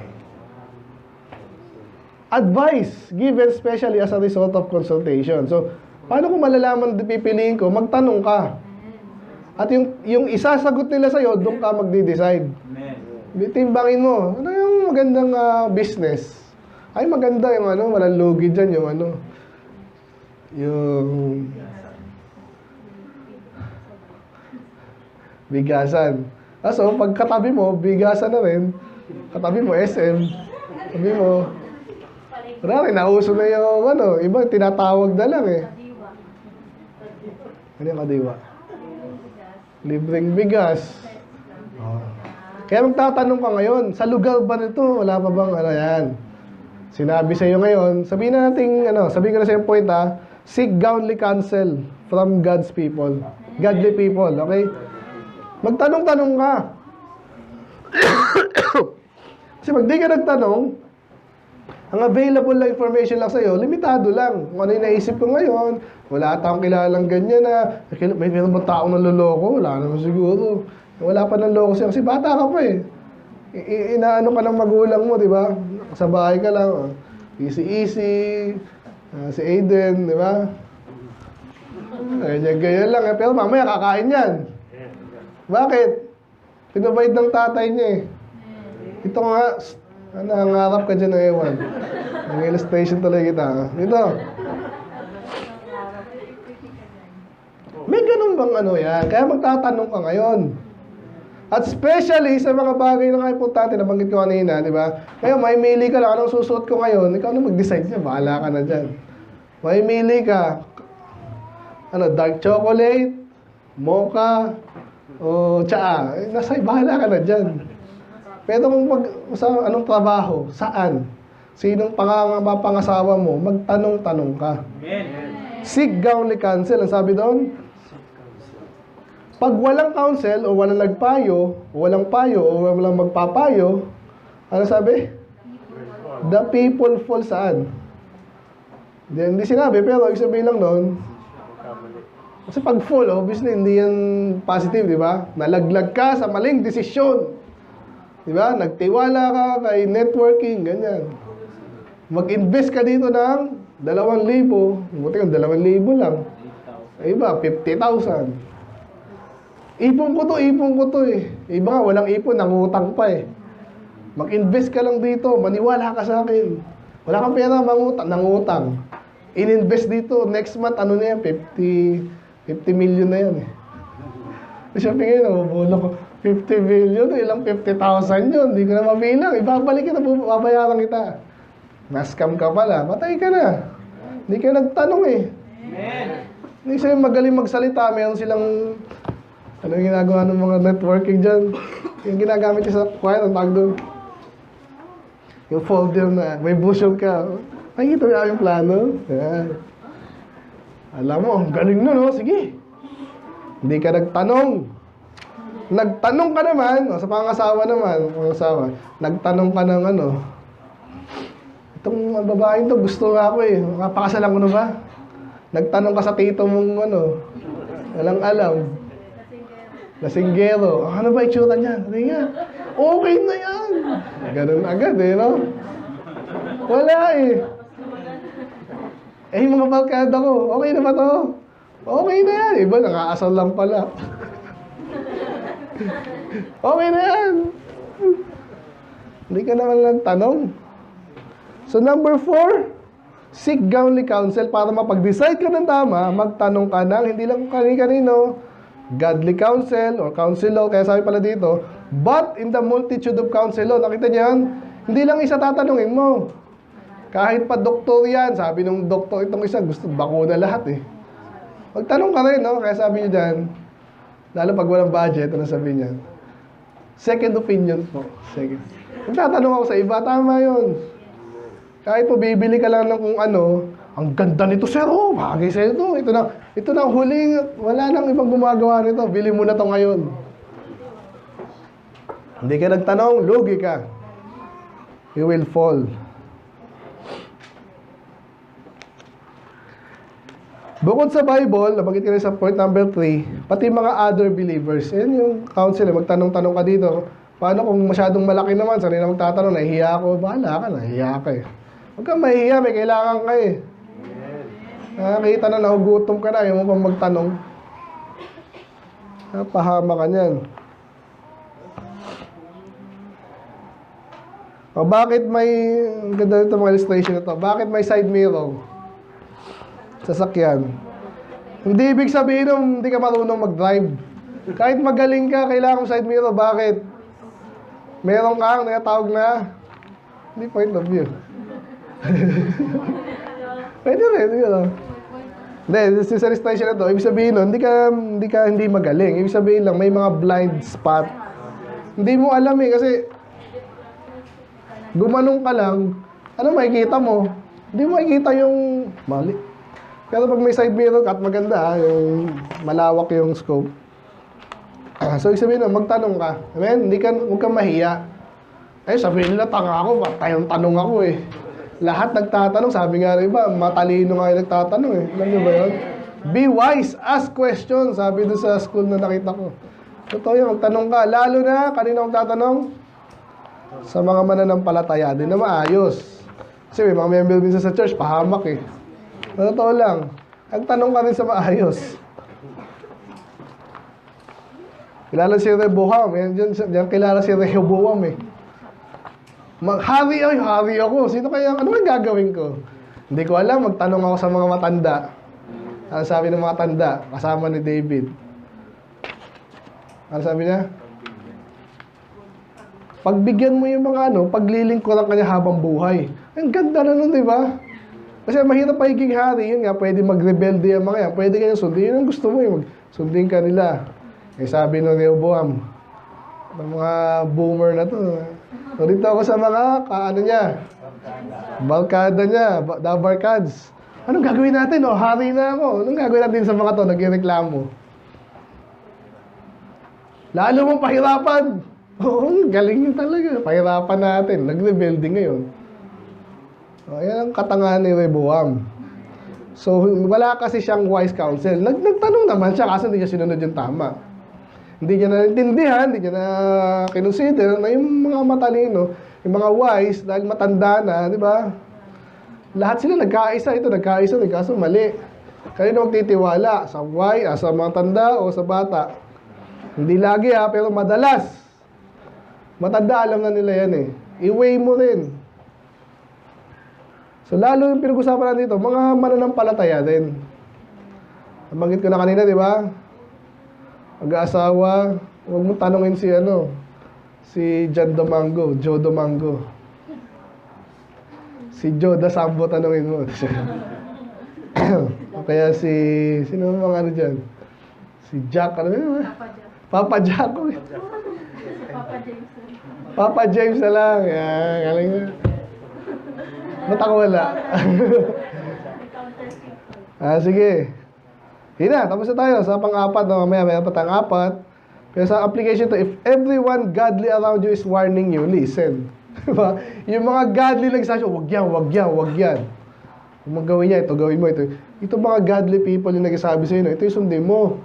Advice given especially as a result of consultation. So, paano kung malalaman na pipiliin ko? Magtanong ka. At yung isasagot nila sa'yo, doon ka magde-decide. Amen. Timbangin mo, ano yung magandang business? Ay, maganda yung walang lugi dyan, yung bigasan. So, pag katabi mo, bigasan na rin. Katabi mo, SM. Katabi mo, marami, nauso na yung iba tinatawag na lang eh. Ano yung kadiwa? Libreng bigas. Oh. Kaya magtatanong ka ngayon, sa lugar ba nito? Wala pa bang yan? Sinabi sa iyo ngayon, sabihin ko na sa iyo point seek godly counsel from God's people. Godly people, okay? Magtanong-tanong ka. Kasi pag di ka nagtanong, ang available na information lang sa'yo, limitado lang. Kung ano yung naisip ko ngayon, wala ata akong kilalang ganyan na, meron ba taong nanloloko? Wala naman siguro. Wala pa nanloko siya kasi bata ka pa eh. Inaano ka ng magulang mo, di ba? Sa bahay ka lang. Easy, si Aiden, di ba? Ganyan lang eh. Pero mamaya kakain yan. Bakit? Pinabait ng tatay niya eh. Ito nga, nangangarap ka dyan ng ewan. Ang illustration talaga kita. Dito. May ganun bang yan? Kaya magtatanong ka ngayon. At especially sa mga bagay na importante na banggit ko kanina, di ba? Ngayon, may mili ka lang. Anong susuot ko ngayon? Ikaw na mag-decide niya. Bahala ka na dyan. May mili ka. Dark chocolate, mocha, o tsaa. Bahala ka na dyan. Pero kung anong trabaho, saan, sinong pangasawa mo, magtanong-tanong ka. Amen. Seek godly counsel. Ang sabi doon, pag walang counsel, o walang nagpayo, o walang payo, o walang magpapayo, ano sabi? The people fall saan? Hindi sinabi, pero ibig sabihin lang doon, kasi pag fall, obviously, hindi yan positive, di ba? Nalaglag ka sa maling desisyon. Di ba? Nagtiwala ka kay networking, ganyan. Mag-invest ka dito ng 2,000. Buti kang 2,000 lang. Iba, 50,000. Ipon ko to eh. Iba nga, walang ipon, nangutang pa eh. Mag-invest ka lang dito, maniwala ka sa akin. Wala kang pera, nangutang. In-invest dito, next month, na yan, 50 million na yan eh. Sabi ngayon, nabubulo ko. 50 million, ilang 50,000 yun. Hindi ko na mabilang. Ibabalik kita, babayaran kita. Na-scam ka pala, patay ka na. Hindi ka nagtanong eh. Amen. Hindi sila magaling magsalita. Meron silang, ano yung ginagawa ng mga networking dyan? Yung ginagamit niya sa choir, ang tawag doon. Yung folder na, may bushel ka. Ay, ito yung plano. Yan. Alam mo, galing nun, no? Sige. Hindi ka nagtanong. Nagtanong ka naman, sa pangasawa naman, nagtanong ka ng itong babaeng to, gusto nga ako eh, mapakasalan ko na ba? Nagtanong ka sa tito mong walang alam. Lasinggero. Ano ba itsura niya? Sabi nga, okay na yan. Ganun agad eh, no? Wala eh. Yung mga barkada ko, okay na ba to? Okay na yan. Iba, nakaasal lang pala. Okay na yan. Hindi ka naman lang tanong. So number 4, seek godly counsel para mapag-decide ka ng tama, magtanong ka ng hindi lang kani-kanino, godly counsel or counselor, kaya sabi pala dito, but in the multitude of counselor, nakita niyo yan? Hindi lang isa tatanungin mo. Kahit pa doktor yan, sabi nung doktor itong isa, gusto bakuna lahat eh. Magtanong ka rin, no? Kaya sabi niyo dyan, lalo pag walang budget, ano sabi niya? Second opinion po. Second. Kung tatanong ako sa iba, tama yun. Kahit po bibili ka lang ng kung ano, ang ganda nito, sir, oh, bagay sa ito. Ito na huling, wala nang ibang gumagawa nito. Bili mo na to ngayon. Hindi ka nagtanong, lugi ka. You will fall. Bukod sa Bible, nabanggit ka rin sa point number 3, pati mga other believers. Yan yung counsel, magtanong-tanong ka dito. Paano kung masyadong malaki naman, sanay na magtatanong, nahihiya ako, bahala ka, nahihiya ka eh. Huwag kang mahihiya, may kailangan ka eh. Nakakita na nahugutom ka na, ayaw mo pang magtanong. Napahama ka niyan. O bakit may, ang ganda nito mga illustration na to, bakit may side mirror? Sasakyan. Hindi ibig sabihin nung hindi ka marunong mag-drive. Kahit magaling ka, kailangan mo side mirror. Bakit? Meron kang nakatawag na hindi point of view. Pwede rin, yun. Hindi, sa illustration na to, ibig sabihin nun, hindi magaling. Ibig sabihin lang, may mga blind spot. Hindi mo alam eh, kasi gumanong ka lang, ano makikita mo? Hindi mo makikita yung mali. Pero pag may side mirror at maganda, yung malawak yung scope. So, ibig sabihin nun, magtanong ka. Amen? Huwag kang mahiya. Eh, sabihin nila, tanga ako, tayong tanong ako eh. Lahat nagtatanong, sabi nga rin ba, matalino nga yung nagtatanong eh. Alam niyo ba yun? Be wise, ask questions, sabi doon sa school na nakita ko. Totoo yun, magtanong ka. Lalo na, kanina magtatanong? Sa mga mananampalataya din na maayos. Kasi may mga member din sa church, pahamak eh. Totoo lang, nagtanong ka rin sa maayos. Kilala si Rehoboam, yan kilala si Rehoboam eh. Hari ako. Sino kaya, ano ang gagawin ko? Hindi ko alam, magtanong ako sa mga matanda. Ano sabi ng mga tanda, kasama ni David? Ano sabi niya? Pagbigyan mo yung mga paglilingkuran kanya habang buhay. Ang ganda na nun, di ba? Kasi mahirap pahiging hari, yun nga, pwede magrebelde ang mga yan. Pwede kanyang sundin. Yun ang gusto mo, sundin ka nila. Eh sabi ng Rehoboam, ng mga boomer na to, so dito ako sa mga, barkada niya, the barkads. Anong gagawin natin? Hari na ako. Anong gagawin natin sa mga to? Nagreklamo. Lalo mong pahirapan. Oo, galing yun talaga. Pahirapan natin. Nag-rebuilding ngayon. Yan ang katangahan ni Rehoboam. So, wala kasi siyang wise counsel. Nagtanong naman siya kasi hindi niya sinunod yung tama. Hindi niya naintindihan, hindi niya na kinonsider na yung mga matalino, yung mga wise, dahil matanda na, di ba? Lahat sila nagkaisa, kaso mali. Kanino magtitiwala? Sa wise, sa mga tanda o sa bata? Hindi lagi pero madalas. Matanda, alam na nila yan eh. I-weigh mo rin. So lalo yung pinag-usapan natin dito, mga mananampalataya din. Nabanggit ko na kanina, di ba? Mag-aasawa, huwag mo tanongin si John Domingo, Joe Domingo. Si Joe da Sambo tanongin mo. O kaya sino mga dyan? Si Jack, Papa Jack. Papa James na lang. Yan, galing na. Ba't ako wala? Sige. Hina, tapos na tayo sa pang-apat. Mamaya mayroon pa tayong 4. Pero sa application to, if everyone godly around you is warning you, listen. Diba? Yung mga godly nagsasabi, wag yan. Kung magawin niya, ito, gawin mo ito. Ito mga godly people yung nagsasabi sa inyo, ito yung sundin mo.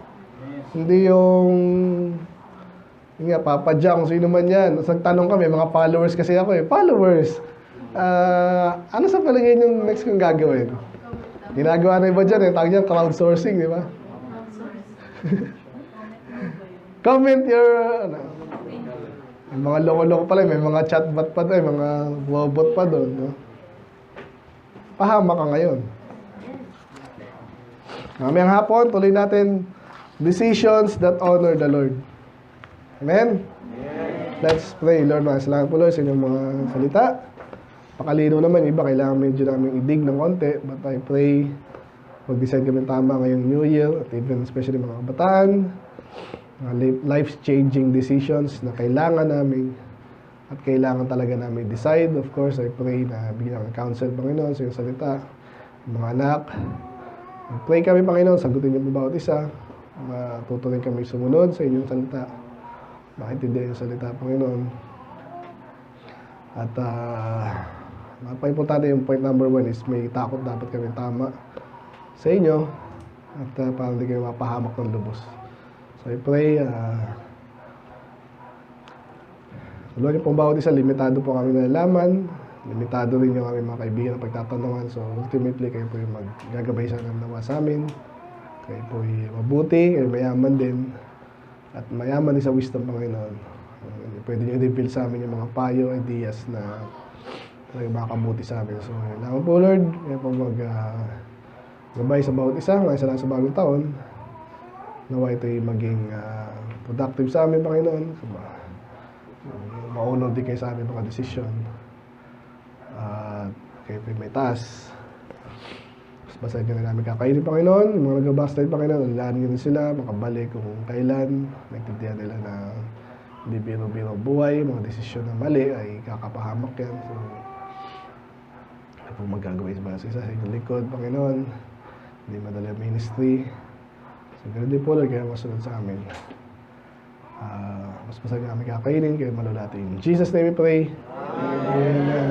Hindi yung Papa Jack, kung sino man yan. Nagtanong kami, mga followers kasi ako eh. Followers. Ano sa palagay yung next kong gagawin? Ginagawa na iba dyan tawag dyan crowdsourcing, di ba? Comment your, ano, may mga loko-loko pala, may mga chatbot pa doon, mga robot pa doon. No? Pahama ka ngayon. Mamayang hapon, tuloy natin, decisions that honor the Lord. Amen? Let's pray. Lord, salamat po Lord sa inyong mga salita. Pakalino naman, iba kailangan medyo namin idig ng konti. But I pray, mag-decide kami tama ngayong New Year, at even especially mga kabataan, mga life-changing decisions na kailangan namin at kailangan talaga namin decide. Of course, I pray na bigyan ng counsel, Panginoon, sa iyong salita. Mga anak, pray kami, Panginoon, sagutin niyo po bawat isa. Matutuloy kami sumunod sa inyong salita. Maintindihan yung salita, Panginoon. At napaka-importante yung point number 1 is may takot dapat kami tama sa inyo at para hindi kayo mapahamak ng lubos. So I pray, tulungan niyo pong bawat isa, limitado po kami nalalaman, limitado rin yung aming mga kaibigan na pagtatanungan. So ultimately, kayo po yung maggagabay sa nawa sa amin. Kayo po yung mabuti, kayo mayaman din. At mayaman din sa wisdom, Panginoon. Pwede niyo i-reveal sa amin yung mga payo, ideas na talaga makakabuti sa amin. So, kailangan po, Lord, kaya po gabay sa bawat isa, mga isa lang sa bagong taon. Nawa ito'y maging productive sa amin, Panginoon. So, maunod din kayo sa amin mga desisyon. Kayo po may taas. Basta nyo na namin kakainin, Panginoon. Yung mga nag-backslide, Panginoon, alalaan nyo na sila, makabalik kung kailan. Naintindihan nila na hindi biro-biro buhay, mga desisyon na mali ay kakapahamak yan. So, ano po magagawin sa isa sa inyong likod, Panginoon. Hindi madali ang ministry. So, ganun din po, Lord, kaya masunod sa amin. Mas basta nyo namin kakainin, kaya malulati. In Jesus' name we pray. Amen.